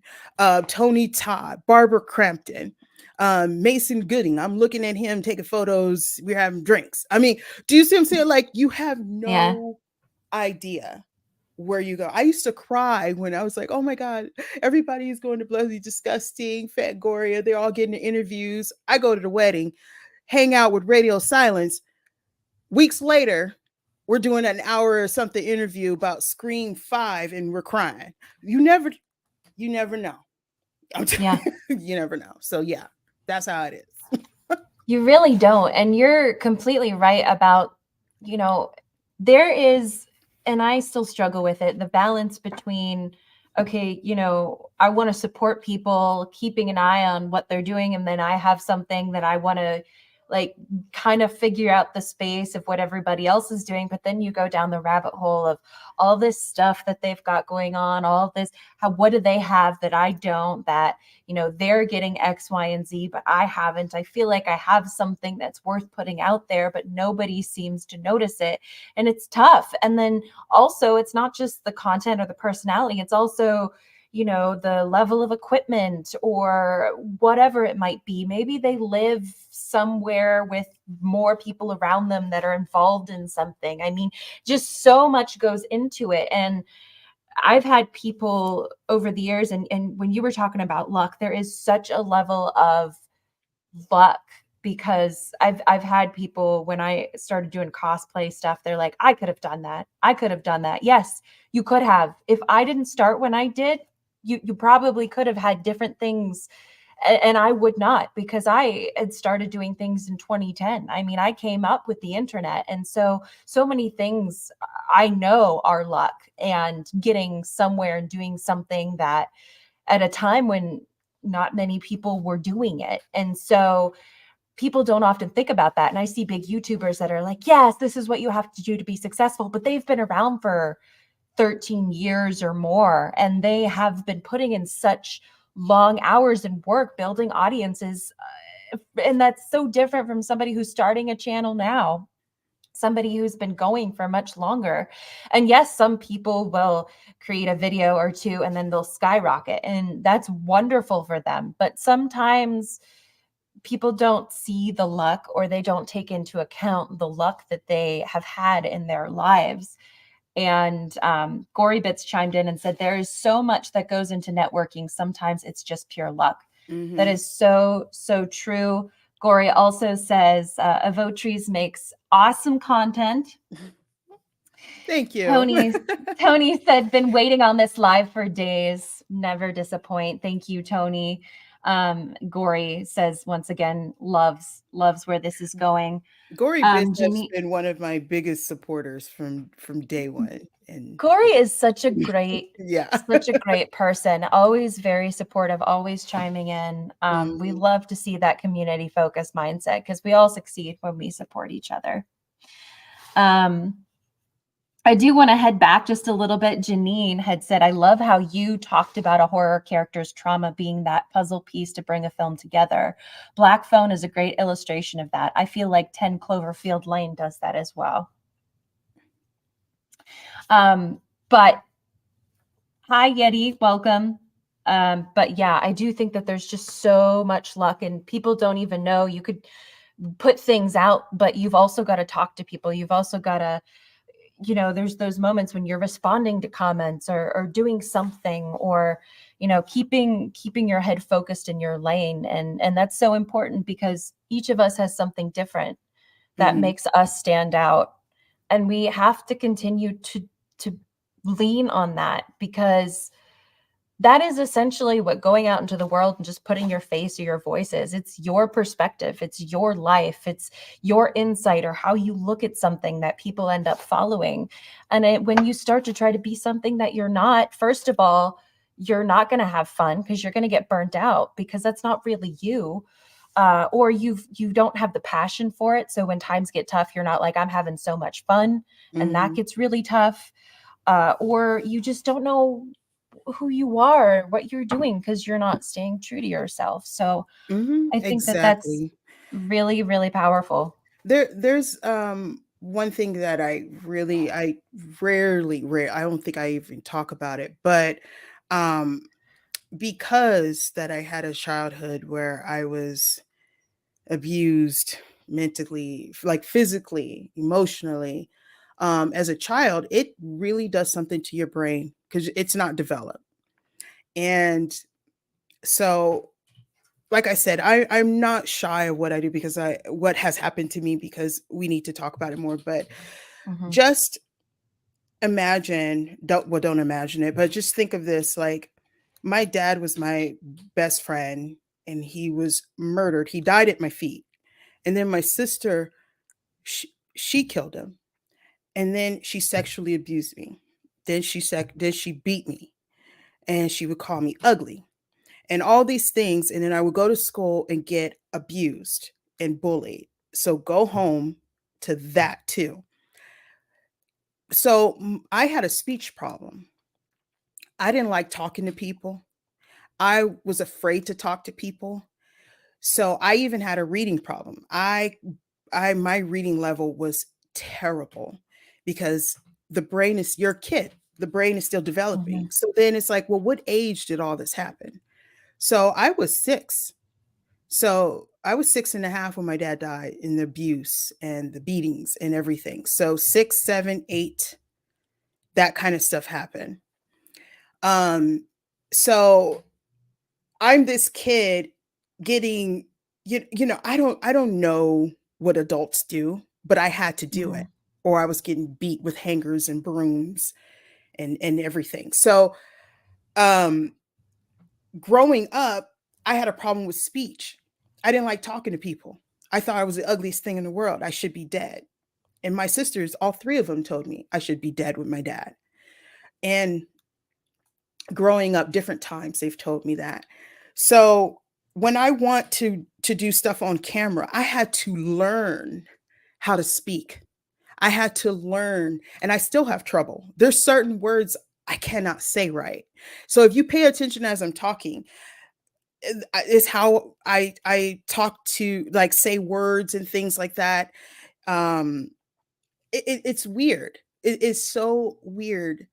Speaker 2: Tony Todd, Barbara Crampton, Mason Gooding. I'm looking at him taking photos. We're having drinks. I mean, do you see what I'm saying? Like, you have
Speaker 1: Yeah.
Speaker 2: no idea where you go. I used to cry when I was like, oh my God, everybody is going to Bloody Disgusting, Fat Goria. They're all getting interviews. I go to the wedding, hang out with Radio Silence. Weeks later, we're doing an hour or something interview about Scream 5, and we're crying. You never know.
Speaker 1: Yeah.
Speaker 2: You never know. So yeah, that's how it is.
Speaker 1: You really don't. And you're completely right about, there is, and I still struggle with it, the balance between, okay, I want to support people, keeping an eye on what they're doing. And then I have something that I want to like kind of figure out the space of what everybody else is doing. But then you go down the rabbit hole of all this stuff that they've got going on, all this, what do they have that I don't, that, they're getting X, Y, and Z, but I haven't. I feel like I have something that's worth putting out there, but nobody seems to notice it. And it's tough. And then also, it's not just the content or the personality, it's also, the level of equipment or whatever it might be. Maybe they live somewhere with more people around them that are involved in something. I mean, just so much goes into it. And I've had people over the years, and when you were talking about luck, there is such a level of luck, because I've had people, when I started doing cosplay stuff, they're like, I could have done that. I could have done that. Yes, you could have. If I didn't start when I did, you probably could have had different things. And I would not, because I had started doing things in 2010. I mean, I came up with the internet. And so many things I know are luck, and getting somewhere and doing something that at a time when not many people were doing it. And so people don't often think about that. And I see big YouTubers that are like, yes, this is what you have to do to be successful. But they've been around for 13 years or more, and they have been putting in such long hours and work building audiences. And that's so different from somebody who's starting a channel now, somebody who's been going for much longer. And yes, some people will create a video or two and then they'll skyrocket, and that's wonderful for them. But sometimes people don't see the luck, or they don't take into account the luck that they have had in their lives. And Gory Bits chimed in and said, there is so much that goes into networking. Sometimes it's just pure luck.
Speaker 2: Mm-hmm.
Speaker 1: That is so, so true. Gory also says, Ivotres makes awesome content.
Speaker 2: Thank you.
Speaker 1: Tony said, been waiting on this live for days. Never disappoint. Thank you, Tony. Gory says, once again, loves where this is going.
Speaker 2: Gory Bits has been one of my biggest supporters from day one. And
Speaker 1: Gory is such a great,
Speaker 2: yeah,
Speaker 1: such a great person. Always very supportive, always chiming in. We love to see that community focused mindset, because we all succeed when we support each other. I do want to head back just a little bit. Janine had said, I love how you talked about a horror character's trauma being that puzzle piece to bring a film together. Black Phone is a great illustration of that. I feel like 10 Cloverfield Lane does that as well. But hi, Yeti, welcome. But yeah, I do think that there's just so much luck, and people don't even know. You could put things out, but you've also got to talk to people. You've also got to, there's those moments when you're responding to comments or doing something, or, keeping your head focused in your lane. And that's so important because each of us has something different that
Speaker 2: Mhm.
Speaker 1: makes us stand out. And we have to continue to lean on that, because that is essentially what going out into the world and just putting your face or your voice is. It's your perspective, it's your life, it's your insight or how you look at something that people end up following. And when you start to try to be something that you're not, first of all, you're not going to have fun because you're going to get burnt out, because that's not really you. Or you don't have the passion for it. So when times get tough, you're not like, I'm having so much fun, and that
Speaker 2: Mhm.
Speaker 1: gets really tough. Or you just don't know who you are, what you're doing, because you're not staying true to yourself. So
Speaker 2: Mhm.
Speaker 1: I think that that's
Speaker 2: Exactly.
Speaker 1: really, really powerful.
Speaker 2: There's one thing that I rarely I don't think I even talk about it, but um because that I had a childhood where I was abused mentally, like physically, emotionally, as a child, it really does something to your brain because it's not developed. And so, like I said, I'm not shy of what I do because I what has happened to me because we need to talk about it more. But
Speaker 1: Mhm,
Speaker 2: just imagine, don't imagine it, but just think of this, like my dad was my best friend and he was murdered. He died at my feet. And then my sister, she killed him. And then she sexually abused me. Then she beat me and she would call me ugly and all these things. And then I would go to school and get abused and bullied. So go home to that too. So I had a speech problem. I didn't like talking to people. I was afraid to talk to people. So I even had a reading problem. I my reading level was terrible because the brain is your kid. The brain is still developing.
Speaker 1: mhm,
Speaker 2: So then it's like, well, what age did all this happen? So I was 6. So I was 6.5 when my dad died in the abuse and the beatings and everything. So 6, 7, 8, that kind of stuff happened. Um, so I'm this kid getting I don't know what adults do, but I had to do
Speaker 1: mhm,
Speaker 2: it or I was getting beat with hangers and brooms and everything. So, um growing up, I had a problem with speech. I didn't like talking to people. I thought I was the ugliest thing in the world. I should be dead. And my sisters, all 3 of them told me I should be dead with my dad. And growing up different times they've told me that. So when I want to do stuff on camera, I had to learn how to speak. I had to learn and I still have trouble. There's certain words I cannot say right. So if you pay attention as I'm talking, is how I talk to like say words and things like that. Um it's weird. It is so weird,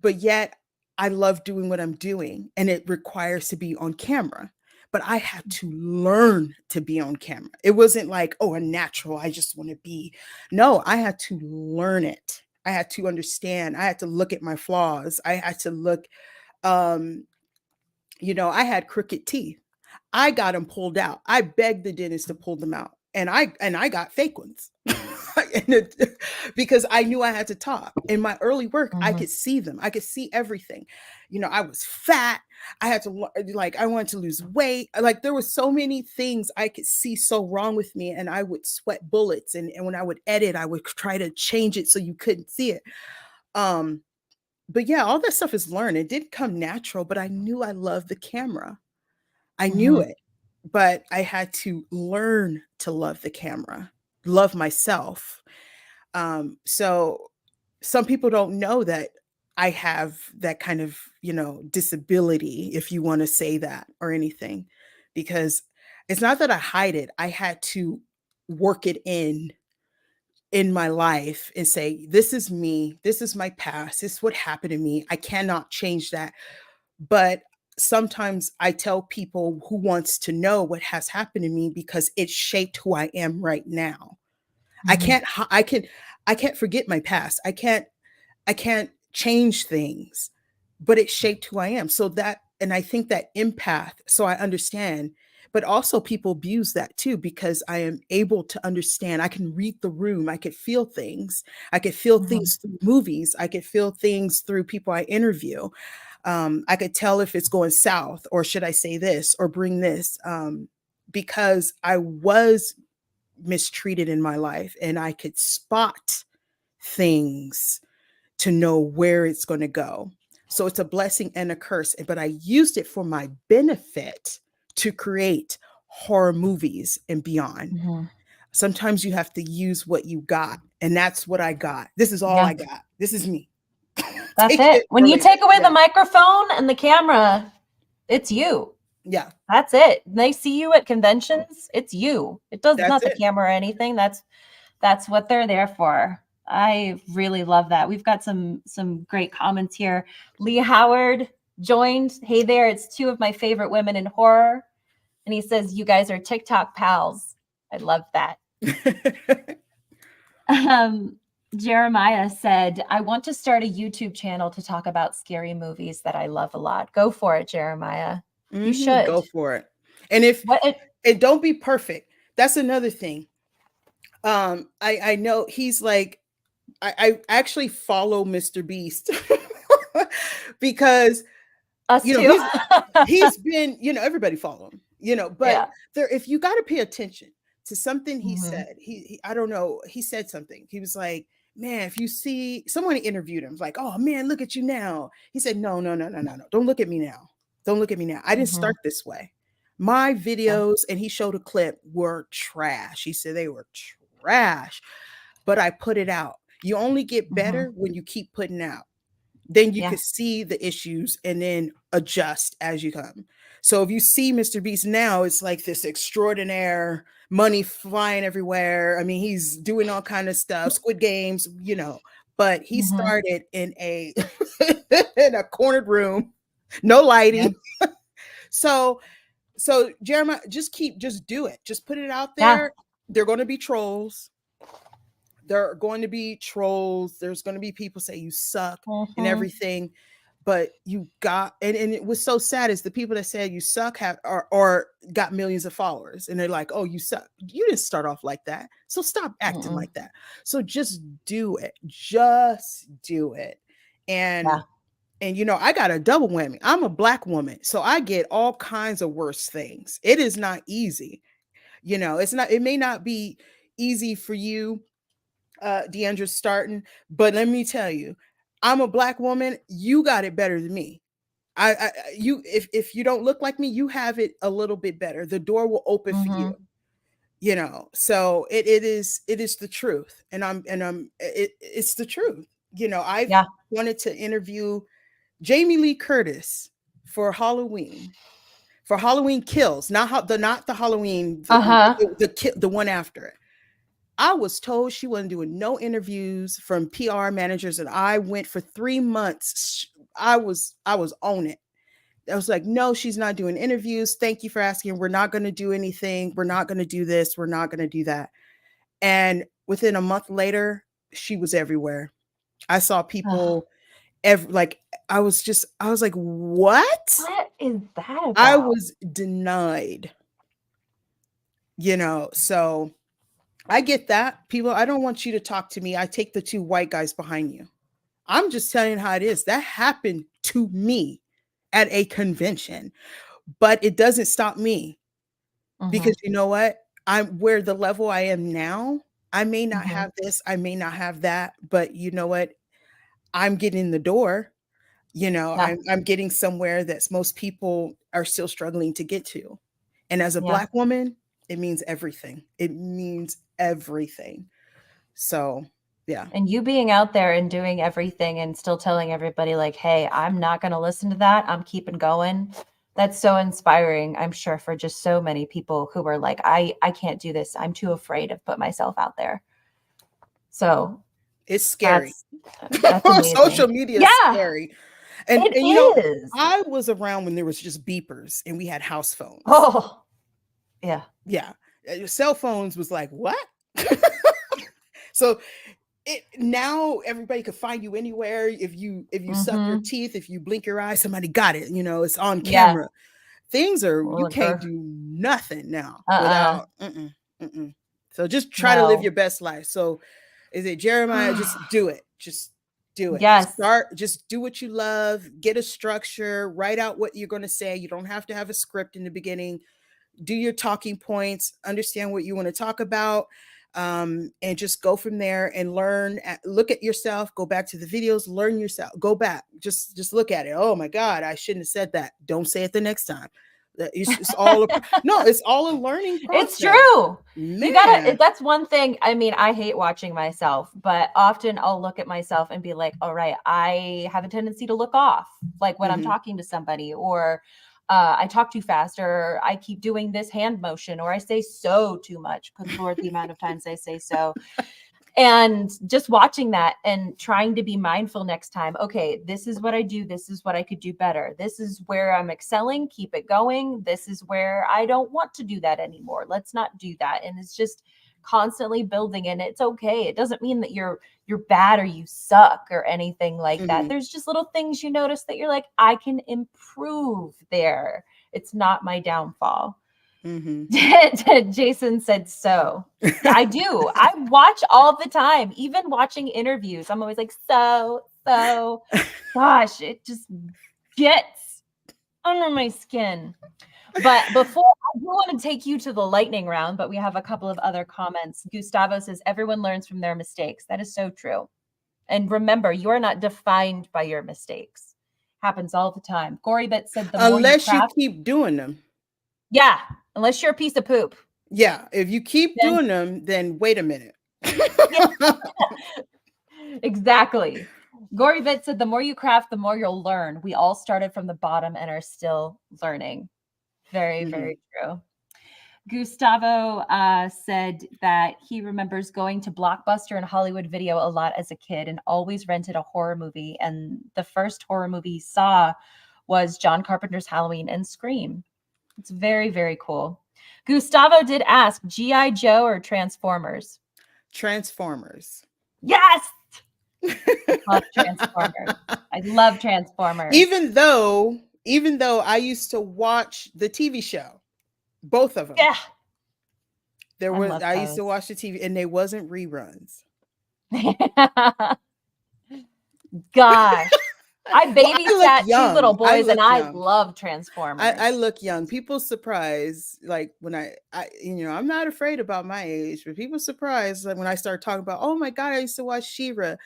Speaker 2: but yet I love doing what I'm doing and it requires to be on camera. But I had to learn to be on camera. It wasn't like, oh, a natural, I just want to be. No, I had to learn it. I had to understand. I had to look at my flaws. I had to look, um, I had crooked teeth. I got them pulled out. I begged the dentist to pull them out. And I got fake ones. And because I knew I had to talk. In my early work, I
Speaker 1: mhm,
Speaker 2: could see them. I could see everything. I was fat. I had to like I wanted to lose weight. Like there were so many things I could see so wrong with me and I would sweat bullets and when I would edit, I would try to change it so you couldn't see it. Um but yeah, all that stuff is learned. It didn't come natural, but I knew I loved the camera. I knew
Speaker 1: mhm,
Speaker 2: it, but I had to learn to love the camera, love myself. So some people don't know that I have that kind of, disability, if you want to say that or anything, because it's not that I hide it. I had to work it in my life and say, this is me. This is my past. This is what happened to me. I cannot change that. But sometimes I tell people who wants to know what has happened to me because it shaped who I am right now. I
Speaker 1: mhm,
Speaker 2: can't hi- I can't forget my past. I can't change things, but it shaped who I am. So and I think that empath, so I understand, but also people abuse that too, because I am able to understand. I can read the room. I could feel things. I could feel
Speaker 1: Mhm.
Speaker 2: things through movies. I could feel things through people I interview. I could tell if it's going south, or should I say this or bring this, because I was mistreated in my life, and I could spot things to know where it's going to go. So it's a blessing and a curse, but I used it for my benefit to create horror movies and beyond.
Speaker 1: Mhm.
Speaker 2: Sometimes you have to use what you got, and that's what I got. This is all
Speaker 1: Yeah.
Speaker 2: I got. This is me.
Speaker 1: That's
Speaker 2: Take
Speaker 1: it.
Speaker 2: it
Speaker 1: When
Speaker 2: or
Speaker 1: you
Speaker 2: leave it.
Speaker 1: take away the
Speaker 2: Yeah.
Speaker 1: microphone and the camera, it's you.
Speaker 2: Yeah.
Speaker 1: That's it. When they see you at conventions, it's you. It does
Speaker 2: That's
Speaker 1: not the
Speaker 2: it.
Speaker 1: camera or anything. That's what they're there for. I really love that. We've got some great comments here. Lee Howard joined. Hey there, it's two of my favorite women in horror. And he says, you guys are TikTok pals. I love that. Jeremiah said, I want to start a YouTube channel to talk about scary movies that I love a lot. Go for it, Jeremiah. You should.
Speaker 2: Go for it. And if
Speaker 1: What it,
Speaker 2: and don't be perfect. That's another thing. I know he's like, I actually follow Mr. Beast because
Speaker 1: us
Speaker 2: you know
Speaker 1: too.
Speaker 2: he's been, everybody follow him, but
Speaker 1: Yeah.
Speaker 2: there, if you got to pay attention to something he
Speaker 1: Mhm.
Speaker 2: said, he I don't know, he said something. He was like, man, if you see someone interviewed him, like, oh man, look at you now. He said, no, no, no, no, no, no. Don't look at me now. Don't look at me now. I didn't
Speaker 1: Mhm.
Speaker 2: start this way. My
Speaker 1: Yeah.
Speaker 2: videos, and he showed a clip, were trash. He said they were trash, but I put it out. You only get
Speaker 1: Mhm.
Speaker 2: better when you keep putting out. Then you
Speaker 1: Yeah.
Speaker 2: could see the issues and then adjust as you come. So if you see Mr. Beast now, it's like this extraordinaire money flying everywhere. I mean, he's doing all kind of stuff, Squid Games, but he
Speaker 1: Mhm.
Speaker 2: started in a in a cornered room, no
Speaker 1: Yeah.
Speaker 2: lighting. So Jeremiah, just do it. Just put it out
Speaker 1: Yeah.
Speaker 2: there. They're going to be trolls. There are going to be trolls. There's going to be people say you suck and
Speaker 1: Mhm.
Speaker 2: everything, but you got, and it was so sad, is the people that said you suck have or got millions of followers, and they're like, oh, you suck. You didn't start off like that, so stop acting
Speaker 1: Mm-mm.
Speaker 2: like that. So just do it. Just do it.
Speaker 1: Yeah.
Speaker 2: And I got a double whammy. I'm a Black woman, so I get all kinds of worse things. It is not easy. It may not be easy for you, Deandra, starting, but let me tell you, I'm a Black woman. You got it better than me. You, if you don't look like me, you have it a little bit better. The door will open for you.
Speaker 1: Mhm.
Speaker 2: So it is the truth, and it's the truth. I've
Speaker 1: Yeah.
Speaker 2: wanted to interview Jamie Lee Curtis for Halloween. For Halloween Kills, not the Halloween,
Speaker 1: Uh-huh.
Speaker 2: the one after it. I was told she wasn't doing no interviews from PR managers, and I went for 3 months. I was on it. I was like, no, she's not doing interviews. Thank you for asking. We're not going to do anything. We're not going to do this. We're not going to do that. And within a month later, she was everywhere. I saw
Speaker 1: Ugh.
Speaker 2: people like I was like, what?
Speaker 1: What is that
Speaker 2: I
Speaker 1: about?
Speaker 2: was denied, so I get that. People, I don't want you to talk to me. I take the two white guys behind you. I'm just telling you how it is. That happened to me at a convention, but it doesn't stop me, because
Speaker 1: Mhm.
Speaker 2: you know what? I'm where the level I am now. I may not
Speaker 1: Mhm.
Speaker 2: have this, I may not have that, but you know what? I'm getting in the door.
Speaker 1: Yeah.
Speaker 2: I'm getting somewhere that most people are still struggling to get to. And as a
Speaker 1: Yeah.
Speaker 2: Black woman, it means everything. It means everything. So, yeah.
Speaker 1: And you being out there and doing everything and still telling everybody like, "Hey, I'm not going to listen to that. I'm keeping going." That's so inspiring, I'm sure, for just so many people who are like, I can't do this. I'm too afraid to put myself out there." So,
Speaker 2: It's scary.
Speaker 1: that's that's
Speaker 2: Social
Speaker 1: amazing.
Speaker 2: media is
Speaker 1: Yeah,
Speaker 2: scary. And
Speaker 1: it
Speaker 2: and
Speaker 1: is.
Speaker 2: I was around when there was just beepers and we had house phones.
Speaker 1: Oh, yeah.
Speaker 2: Yeah. Cell phones was like, what? So now everybody can find you anywhere. If you suck your
Speaker 1: Mhm.
Speaker 2: teeth, if you blink your eyes, somebody got it. It's on
Speaker 1: Yeah.
Speaker 2: camera. Things are, you
Speaker 1: Well,
Speaker 2: can't do nothing now
Speaker 1: uh-uh.
Speaker 2: without. Mm-mm. So just try to live
Speaker 1: No.
Speaker 2: your best life. So is it Jeremiah? Just do it. Just do it.
Speaker 1: Yes.
Speaker 2: Just do what you love. Get a structure. Write out what you're going to say. You don't have to have a script in the beginning. Do your talking points. Understand what you want to talk about, and just go from there and learn. Look at yourself. Go back to the videos. Learn yourself. Go back. Just look at it. Oh my God, I shouldn't have said that. Don't say it the next time. It's all no. It's all a learning
Speaker 1: It's
Speaker 2: process,
Speaker 1: true. You gotta,
Speaker 2: man.
Speaker 1: that's one thing. I mean, I hate watching myself, but often I'll look at myself and be like, all right, I have a tendency to look off, like when I'm
Speaker 2: Hmm.
Speaker 1: talking to somebody, or I talk too fast, or I keep doing this hand motion, or I say so too much. Good Lord, the amount of times I say so. And just watching that and trying to be mindful next time. Okay, this is what I do. This is what I could do better. This is where I'm excelling. Keep it going. This is where I don't want to do that anymore. Let's not do that. And it's just constantly building, and it's okay. It doesn't mean that you're bad or you suck or anything like that.
Speaker 2: Hmm.
Speaker 1: There's just little things you notice that you're like, I can improve there. It's not my downfall.
Speaker 2: Hmm.
Speaker 1: Jason said so. Yeah, I do. I watch all the time, even watching interviews. I'm always like, so. Gosh, it just gets under my skin. But before, I do want to take you to the lightning round, but we have a couple of other comments. Gustavo says, everyone learns from their mistakes. That is so true. And remember, you are not defined by your mistakes. Happens all the time. Gorybit said, the more you
Speaker 2: Unless you
Speaker 1: craft,
Speaker 2: keep doing them.
Speaker 1: yeah, unless you're a piece of poop.
Speaker 2: Yeah, if you keep
Speaker 1: Then
Speaker 2: doing them, then wait a minute.
Speaker 1: yeah, exactly. Gorybit said, the more you craft, the more you'll learn. We all started from the bottom and are still learning. Very,
Speaker 2: Hmm.
Speaker 1: very true. Gustavo said that he remembers going to Blockbuster and Hollywood Video a lot as a kid and always rented a horror movie. And the first horror movie he saw was John Carpenter's Halloween and Scream. It's very, very cool. Gustavo did ask, G.I. Joe or Transformers?
Speaker 2: Transformers.
Speaker 1: Yes! I love Transformers. I love Transformers.
Speaker 2: Even though I used to watch the TV show, both of them.
Speaker 1: Yeah,
Speaker 2: There
Speaker 1: I
Speaker 2: was
Speaker 1: love
Speaker 2: I used to
Speaker 1: those.
Speaker 2: watch the TV, and they wasn't reruns.
Speaker 1: Gosh, I
Speaker 2: Well, I look
Speaker 1: babysat two little
Speaker 2: young. I
Speaker 1: boys and
Speaker 2: look
Speaker 1: I
Speaker 2: young.
Speaker 1: love
Speaker 2: I
Speaker 1: Transformers.
Speaker 2: look young. People surprised, like when I'm not afraid about my age, but people surprised like when I start talking about, oh my God, I used to watch She-Ra.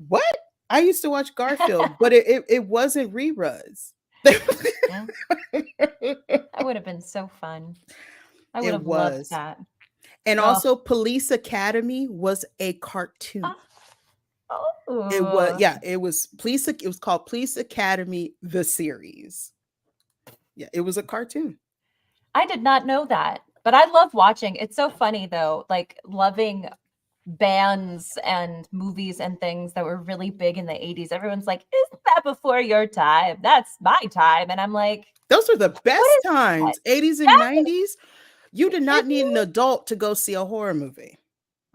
Speaker 2: What? I used to watch Garfield, but it wasn't reruns.
Speaker 1: Yeah, that would have been so fun. I would
Speaker 2: It
Speaker 1: have loved
Speaker 2: was.
Speaker 1: that.
Speaker 2: And
Speaker 1: Ugh.
Speaker 2: also Police Academy was a cartoon. It was,
Speaker 1: Oh,
Speaker 2: yeah, it was called Police Academy the series. Yeah, it was a cartoon.
Speaker 1: I did not know that, but I love watching. It's so funny though, like loving bands and movies and things that were really big in the 80s. Everyone's like, isn't that before your time? That's my time. And I'm like,
Speaker 2: Those are the
Speaker 1: what
Speaker 2: best
Speaker 1: is that?
Speaker 2: times. 80s and
Speaker 1: Yes.
Speaker 2: 90s. You did not
Speaker 1: If
Speaker 2: need an adult to go see a horror movie.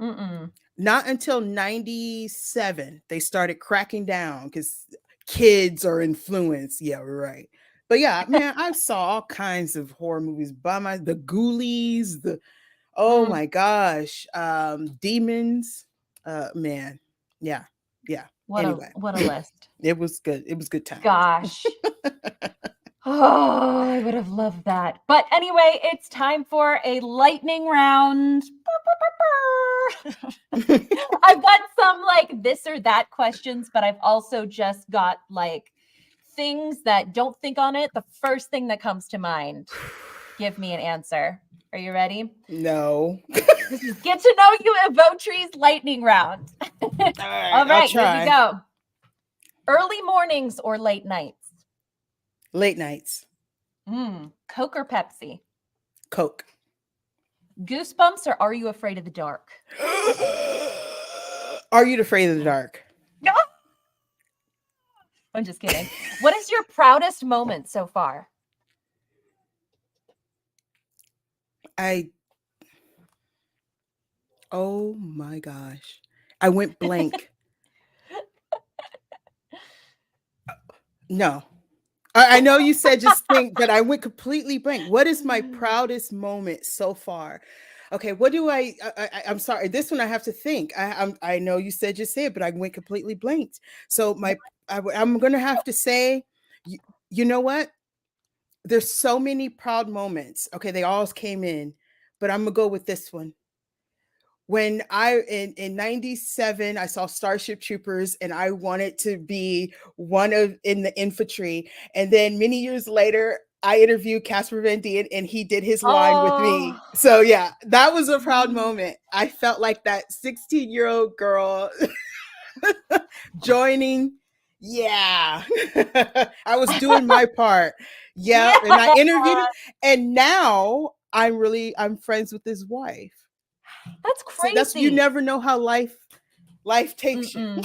Speaker 1: mm-mm.
Speaker 2: Not until 97 they started cracking down because kids are influenced. Yeah, we're right. But yeah, man, I saw all kinds of horror movies by the Ghoulies, the oh
Speaker 1: Mm,
Speaker 2: my gosh, demons. Man, yeah, yeah. Anyway,
Speaker 1: what a list.
Speaker 2: it was good. It was good times.
Speaker 1: Gosh. Oh, I would have loved that. But anyway, it's time for a lightning round. I've got some like this or that questions, but I've also just got like things that don't think on it. The first thing that comes to mind, give me an answer. Are you ready?
Speaker 2: No.
Speaker 1: This is get to know you Ivotres lightning round.
Speaker 2: All right,
Speaker 1: All
Speaker 2: I'll
Speaker 1: right, here we
Speaker 2: try.
Speaker 1: go. Early mornings or late nights?
Speaker 2: Late nights.
Speaker 1: Coke or Pepsi?
Speaker 2: Coke.
Speaker 1: Goosebumps or Are You Afraid of the Dark?
Speaker 2: Are you afraid of the dark?
Speaker 1: No, I'm just kidding. What is your proudest moment so far?
Speaker 2: I Oh my gosh. I went blank. No. I know you said just think, but I went completely blank. What is my proudest moment so far? Okay, what do I'm sorry. This one I have to think. I know you said just say it, but I went completely blanked. So I'm gonna have to say, you, you know what? There's so many proud moments. Okay, they all came in, but I'm gonna go with this one. When in 97, I saw Starship Troopers and I wanted to be one of in the infantry. And then many years later, I interviewed Casper Van Dien and he did his line with me.
Speaker 1: Oh.
Speaker 2: So yeah, that was a proud moment. I felt like that 16-year-old girl joining. Yeah. I was doing my part. Yeah. And I interviewed him. And now I'm friends with his wife.
Speaker 1: That's
Speaker 2: So that's, you
Speaker 1: crazy.
Speaker 2: never know how life takes you.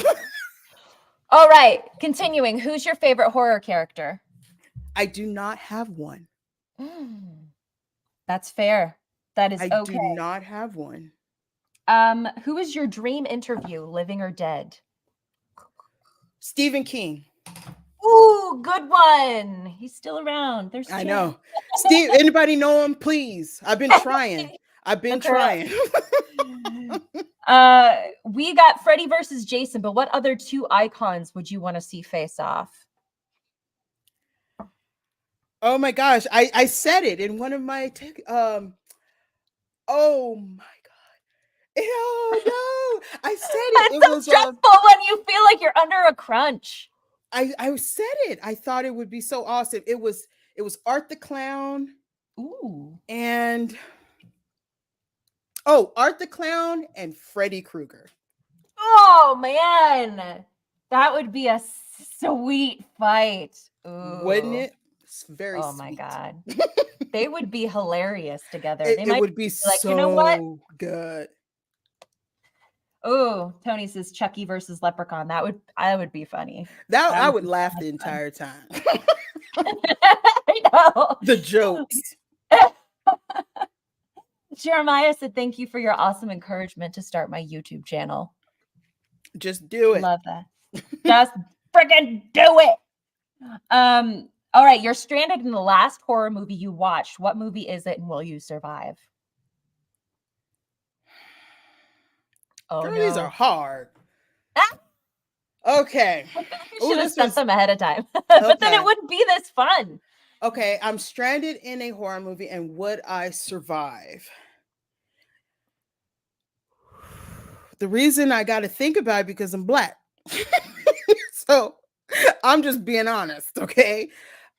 Speaker 1: All right, continuing. Who's your favorite horror character?
Speaker 2: I do not have one.
Speaker 1: That's fair. That is
Speaker 2: I
Speaker 1: okay.
Speaker 2: do not have one.
Speaker 1: Who is your dream interview, living or dead?
Speaker 2: Stephen King.
Speaker 1: Ooh, good one. He's still around. There's
Speaker 2: I know. Steve, anybody know him? Please. I've been trying. Trying.
Speaker 1: We got Freddy versus Jason, but what other two icons would you want to see face off?
Speaker 2: Oh my gosh. I said it in one of my oh my God. Oh no. I said it.
Speaker 1: It's so stressful when you feel like you're under a crunch.
Speaker 2: I said it. I thought it would be so awesome. It was Art the Clown.
Speaker 1: Ooh.
Speaker 2: And Art the Clown and Freddy Krueger.
Speaker 1: Oh man, that would be a sweet fight. Ooh.
Speaker 2: Wouldn't it? It's very
Speaker 1: sweet. My God. They would be hilarious together.
Speaker 2: It would be like, so, you know what? Good.
Speaker 1: Oh, Tony says Chucky versus Leprechaun. That would be funny.
Speaker 2: That I would laugh the entire time.
Speaker 1: I know.
Speaker 2: The jokes.
Speaker 1: Jeremiah said, "Thank you for your awesome encouragement to start my YouTube channel."
Speaker 2: Just do it.
Speaker 1: Love that. Just freaking do it. All right, you're stranded in the last horror movie you watched. What movie is it, and will you survive? Oh,
Speaker 2: girl,
Speaker 1: no.
Speaker 2: These are hard. Okay.
Speaker 1: You should have set them ahead of time. But then it wouldn't be this fun.
Speaker 2: Okay, I'm stranded in a horror movie, and would I survive? The reason I got to think about it because I'm Black. So I'm just being honest, okay?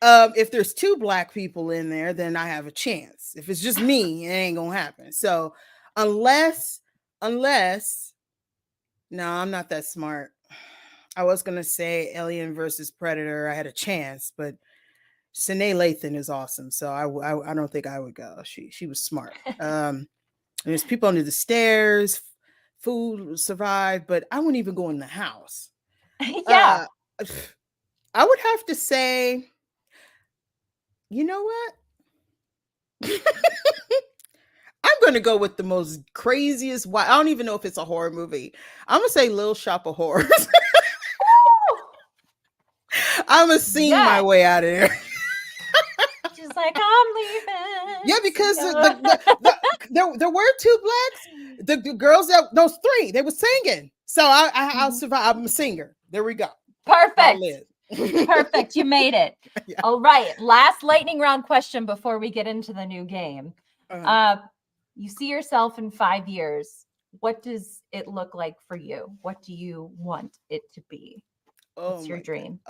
Speaker 2: If there's two Black people in there, then I have a chance. If it's just me, it ain't gonna happen. So unless, no, I'm not that smart. I was gonna say Alien versus Predator. I had a chance, but Sine Lathan is awesome, so I don't think I would go. She was smart. There's people under the stairs. Food will survive, but I wouldn't even go in the house.
Speaker 1: Yeah.
Speaker 2: I would have to say, you know what? I'm going to go with the most craziest. I don't even know if it's a horror movie. I'm going to say Little Shop of Horrors. I'm going to sing my way out of there.
Speaker 1: She's like, I'm leaving.
Speaker 2: Yeah, because there were two Blacks. The girls those three, they were singing. So I'll survive. I'm a singer. There we go.
Speaker 1: Perfect. Perfect. You made it. Yeah. All right. Last lightning round question before we get into the new game. You see yourself in 5 years. What does it look like for you? What do you want it to be? What's your dream?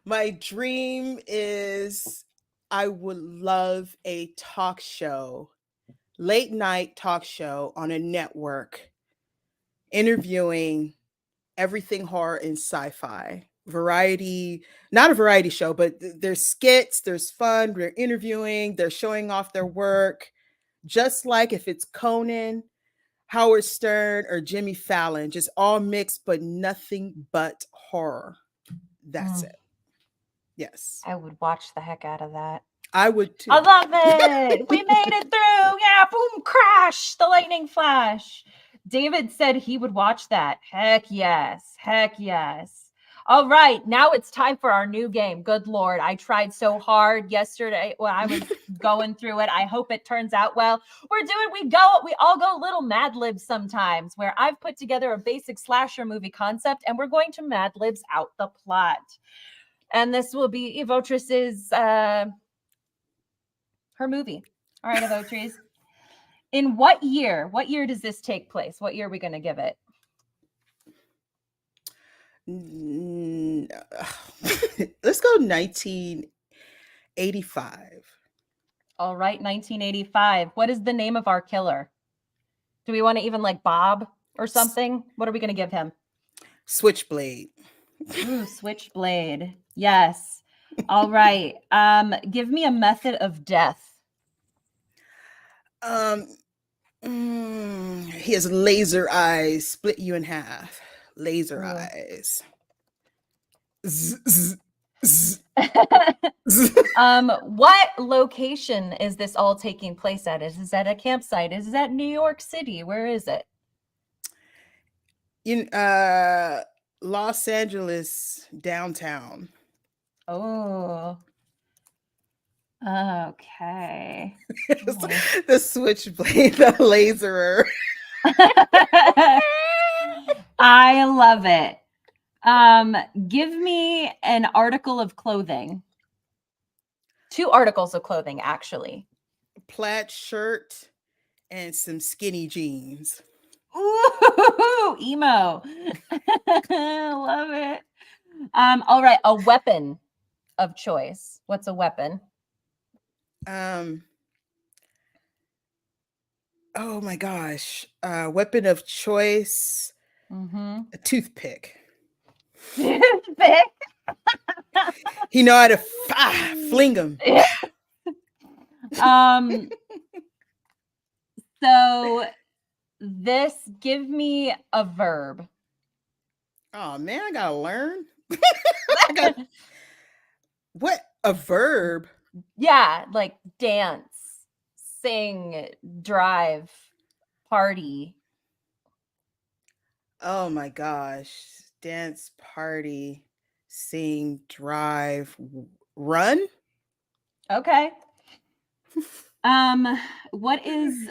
Speaker 2: My dream is I would love a talk show, late night talk show on a network, interviewing everything horror and sci-fi. Variety, not a variety show, but there's skits, there's fun, they're interviewing, they're showing off their work. Just like if it's Conan, Howard Stern, or Jimmy Fallon, just all mixed, but nothing but horror. That's it. Yes.
Speaker 1: I would watch the heck out of that.
Speaker 2: I would too.
Speaker 1: I love it. We made it through. Yeah, boom, crash, the lightning flash. David said he would watch that. Heck yes. Heck yes. All right, now it's time for our new game. Good Lord, I tried so hard yesterday when I was going through it. I hope it turns out well. We all go little Mad Libs sometimes, where I've put together a basic slasher movie concept and we're going to Mad Libs out the plot. And this will be Ivotres' her movie. All right, Ivotres. In what year does this take place? What year are we going to give it?
Speaker 2: Let's go 1985.
Speaker 1: All right, 1985. What is the name of our killer? Do we want to even like Bob or something? What are we going to give him?
Speaker 2: Switchblade.
Speaker 1: Ooh, Switchblade. Yes. All right. Give me a method of death.
Speaker 2: He has laser eyes, split you in half. Laser eyes.
Speaker 1: What location is this all taking place at? Is this at a campsite? Is that New York City? Where is it?
Speaker 2: In Los Angeles, downtown.
Speaker 1: Oh. Okay.
Speaker 2: The switchblade, the laserer.
Speaker 1: I love it. Give me an article of clothing. 2 articles of clothing, actually.
Speaker 2: Plaid shirt and some skinny jeans.
Speaker 1: Ooh, emo. Love it. All right, a weapon of choice. What's a weapon?
Speaker 2: Oh my gosh. Weapon of choice. A toothpick.
Speaker 1: Toothpick.
Speaker 2: He know how to fling them.
Speaker 1: So this, give me a verb.
Speaker 2: Oh man, I gotta learn. What a verb?
Speaker 1: Yeah, like dance, sing, drive, party.
Speaker 2: Oh my gosh. Dance, party, sing, drive, run.
Speaker 1: Okay. What is,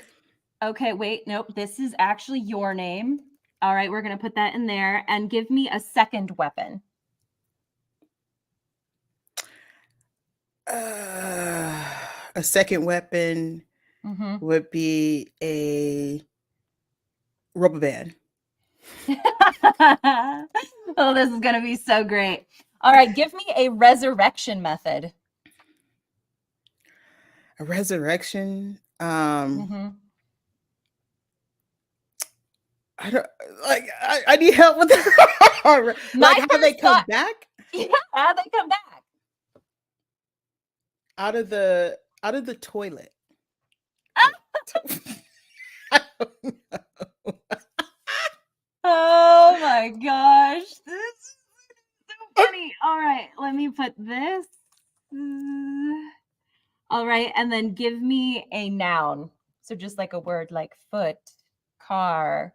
Speaker 1: okay, wait, nope, this is actually your name. All right, we're going to put that in there and give me a second weapon.
Speaker 2: A second weapon would be a rubber band.
Speaker 1: Oh, this is going to be so great. All right, give me a resurrection method.
Speaker 2: A resurrection? I don't like. I need help with that. Like how they come back?
Speaker 1: Yeah, how they come back
Speaker 2: out of the toilet.
Speaker 1: I don't know. Oh my gosh, this is so funny. All right, let me put this. All right, and then give me a noun. So just like a word like foot, car,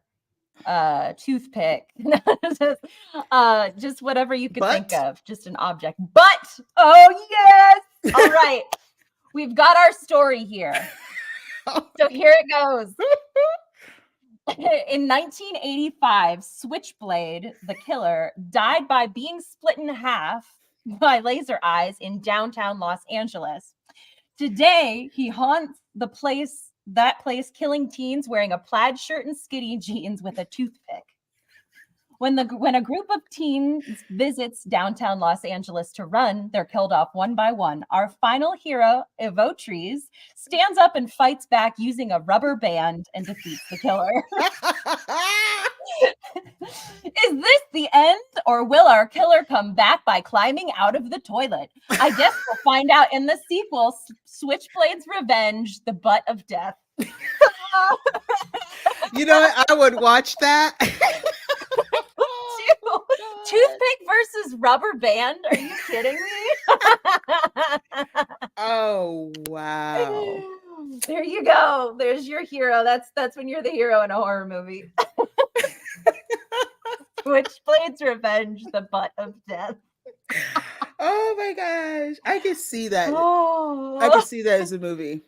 Speaker 1: toothpick, just whatever you could think of, just an object. But oh yes, all right, we've got our story here. So here it goes. In 1985, Switchblade, the killer, died by being split in half by laser eyes in downtown Los Angeles. Today, he haunts that place, killing teens wearing a plaid shirt and skinny jeans with a toothpick. When a group of teens visits downtown Los Angeles to run, they're killed off one by one. Our final hero, Ivotres, stands up and fights back using a rubber band and defeats the killer. Is this the end, or will our killer come back by climbing out of the toilet? I guess we'll find out in the sequel, Switchblade's Revenge, The Butt of Death.
Speaker 2: You know what? I would watch that.
Speaker 1: Toothpick versus rubber band? Are you kidding me?
Speaker 2: Oh, wow.
Speaker 1: There you go. There's your hero. That's when you're the hero in a horror movie. Switchblade's revenge, the butt of death.
Speaker 2: Oh my gosh. I can see that. I
Speaker 1: Oh,
Speaker 2: can see that as a movie.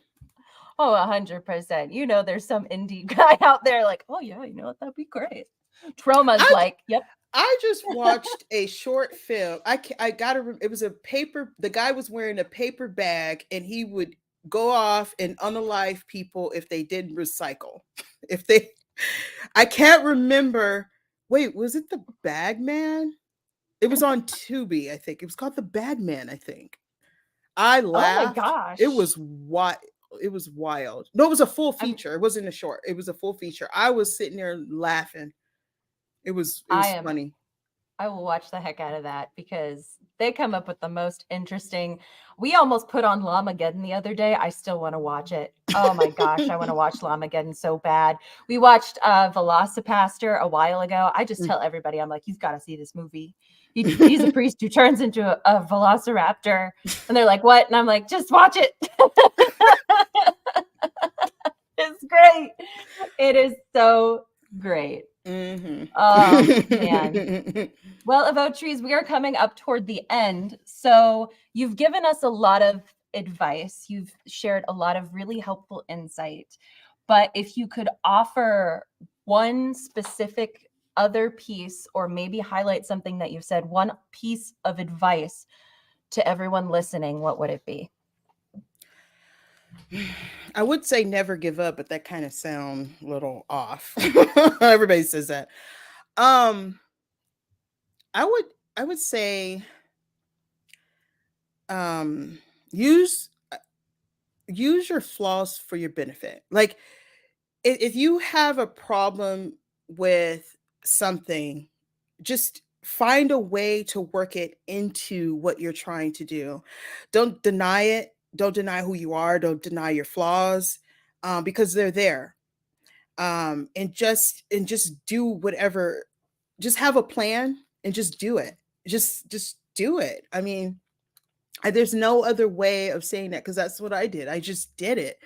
Speaker 1: oh, 100%. You know, there's some indie guy out there like, oh yeah, you know what? That'd be great. Trauma's
Speaker 2: I
Speaker 1: like, yep.
Speaker 2: I just watched a short film. I got to it was a paper, the guy was wearing a paper bag and he would go off and unalive people if they didn't recycle. If they I can't remember. Wait, was it the Bag Man? It was on Tubi, I think. It was called The Bag Man, I think. I
Speaker 1: Oh my
Speaker 2: laughed. It
Speaker 1: gosh.
Speaker 2: was what it was wild. No, it was a full
Speaker 1: I'm,
Speaker 2: feature. It wasn't a short. It was a full feature. I was sitting there laughing. It
Speaker 1: I
Speaker 2: was
Speaker 1: am
Speaker 2: funny.
Speaker 1: I will watch the heck out of that because they come up with the most interesting. We almost put on Lamageddon the other day. I still want to watch it. Oh my gosh, I want to watch Lamageddon so bad. We watched Velocipaster a while ago. I just tell everybody, I'm like, you've got to see this movie. He's a priest who turns into a velociraptor. And they're like, what? And I'm like, just watch it. It's great. It is so great.
Speaker 2: Mm-hmm.
Speaker 1: Oh man. Well, Avotres, we are coming up toward the end. So you've given us a lot of advice. You've shared a lot of really helpful insight. But if you could offer one specific other piece, or maybe highlight something that you've said, one piece of advice to everyone listening, what would it be?
Speaker 2: I would say never give up, but that kind of sound a little off. Everybody says that. Um, I would say um use use your flaws for your benefit. Like if you have a problem with something, just find a way to work it into what you're trying to do. Don't deny it. Don't deny who you are. Don't deny your flaws, because they're there. And just do whatever. Just have a plan and just do it. Just do it. I mean, there's no other way of saying that because that's what I did. I just did it.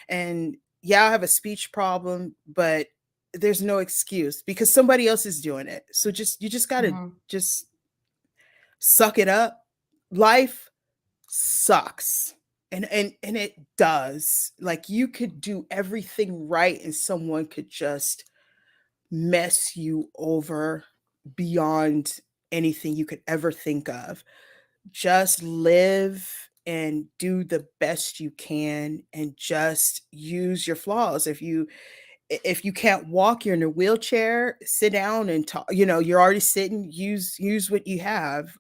Speaker 2: And yeah, I have a speech problem, but there's no excuse because somebody else is doing it. So you just got to
Speaker 1: Mhm.
Speaker 2: just suck it up. Life sucks. And it does. Like you could do everything right and someone could just mess you over beyond anything you could ever think of. Just live and do the best you can and just use your flaws. If you can't walk, you're in a wheelchair, sit down and talk. You're already sitting, use what you have.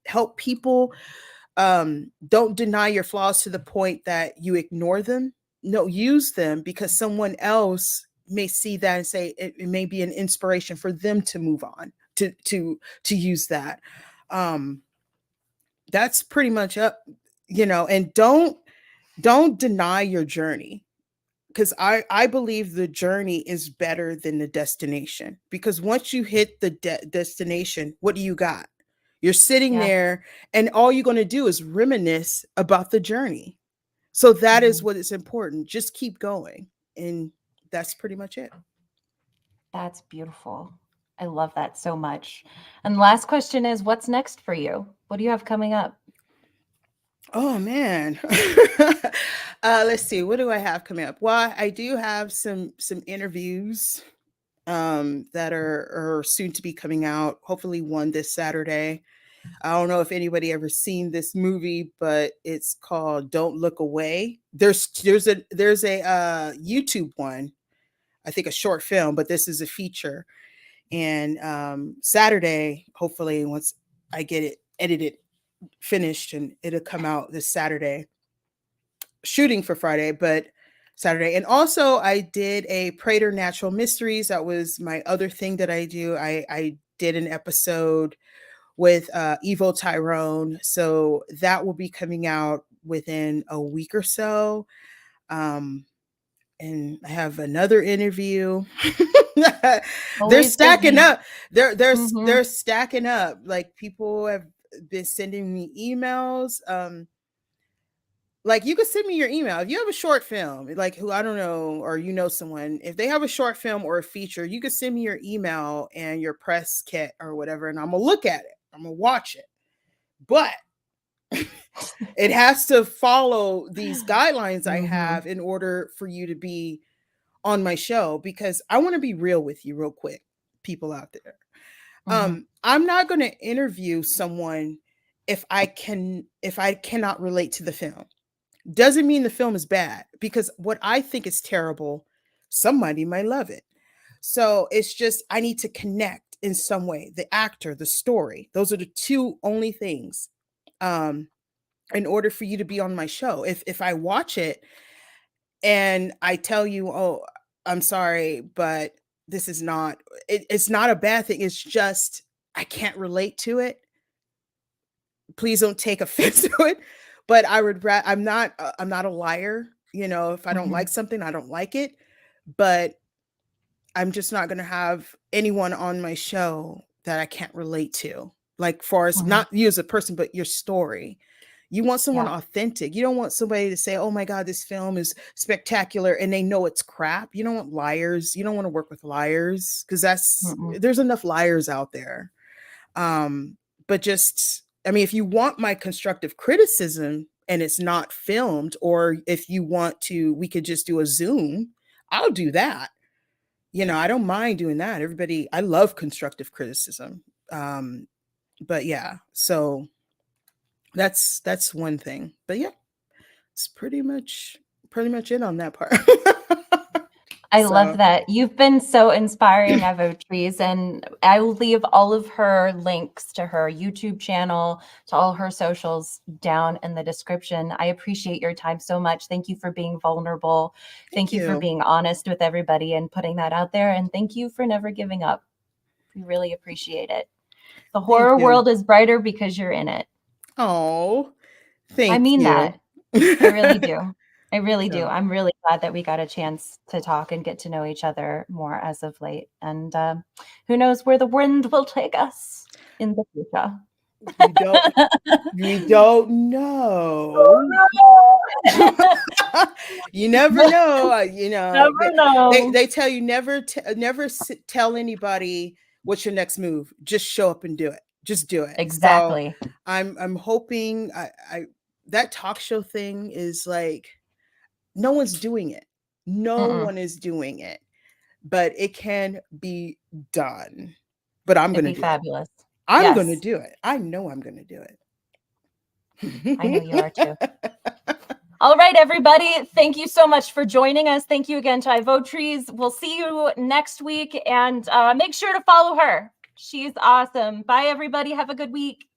Speaker 2: Help people. Don't deny your flaws to the point that you ignore them. No, use them because someone else may see that and say it may be an inspiration for them to move on, to use that. um that's pretty much up. And don't deny your journey, because I believe the journey is better than the destination, because once you hit the destination, what do you got? You're sitting
Speaker 1: Yeah.
Speaker 2: there and all you're going to do is reminisce about the journey. So that is
Speaker 1: Mhm.
Speaker 2: what is important. Just keep going, and that's pretty much it.
Speaker 1: That's beautiful. I love that so much. And the last question is, what's next for you? What do you have coming up?
Speaker 2: Oh man. Let's see, what do I have coming up? Well, I do have some interviews that are soon to be coming out. Hopefully, one this Saturday. I don't know if anybody ever seen this movie, but it's called Don't Look Away. There's a YouTube one, I think a short film, but this is a feature. And Saturday, hopefully, once I get it edited, finished, and it'll come out this Saturday. Shooting for Friday, but Saturday. And also I did a Prater Natural Mysteries. That was my other thing that I do. I did an episode with Evo Tyrone. So that will be coming out within a week or so. And I have another interview. They're
Speaker 1: Always
Speaker 2: stacking
Speaker 1: busy.
Speaker 2: up. They're
Speaker 1: Mhm.
Speaker 2: stacking up. Like people have been sending me emails. like you could send me your email if you have a short film, like who I don't know, or you know someone. If they have a short film or a feature, you could send me your email and your press kit or whatever, and I'm gonna look at it. I'm gonna watch it, but it has to follow these guidelines I have in order for you to be on my show, because I want to be real with you real quick, people out there. I'm not going to interview someone if I cannot relate to the film. Doesn't mean the film is bad, because what I think is terrible, somebody might love it. So it's just I need to connect in some way. The actor, the story, those are the two only things. In order for you to be on my show. If I watch it and I tell you, oh, I'm sorry, but this is not, it's not a bad thing. It's just, I can't relate to it. Please don't take offense to it. But I'm not a liar. You know, if I don't like something, I don't like it. But I'm just not going to have anyone on my show that I can't relate to. Like, far as not you as a person, but your story. You want someone authentic. You don't want somebody to say, oh my God, this film is spectacular, and they know it's crap. You don't want liars. You don't want to work with liars, because there's enough liars out there. But just, I mean, if you want my constructive criticism and it's not filmed, or if you want to, we could just do a Zoom, I'll do that. You know, I don't mind doing that. Everybody, I love constructive criticism. But yeah, so that's one thing. But yeah, it's pretty much it on that part.
Speaker 1: I love that. You've been so inspiring, Ivotres, and I will leave all of her links to her YouTube channel, to all her socials down in the description. I appreciate your time so much. Thank you for being vulnerable. Thank you for being honest with everybody and putting that out there. And thank you for never giving up. We really appreciate it. The horror world is brighter because you're in it.
Speaker 2: Oh, thank you.
Speaker 1: I mean that. I really do. I really do. I'm really glad that we got a chance to talk and get to know each other more as of late. And who knows where the wind will take us in the future.
Speaker 2: You don't know. You never know. You know, they tell you never tell anybody what's your next move. Just show up and do it. Just do it.
Speaker 1: Exactly.
Speaker 2: So I'm hoping I that talk show thing is like, no one's doing it. No one is doing it, but it can be done. But I'm going to do
Speaker 1: fabulous.
Speaker 2: it. I'm going to do it. I know I'm going to do it.
Speaker 1: I know you are too. All right, everybody. Thank you so much for joining us. Thank you again to Ivotres. We'll see you next week, and make sure to follow her. She's awesome. Bye, everybody. Have a good week.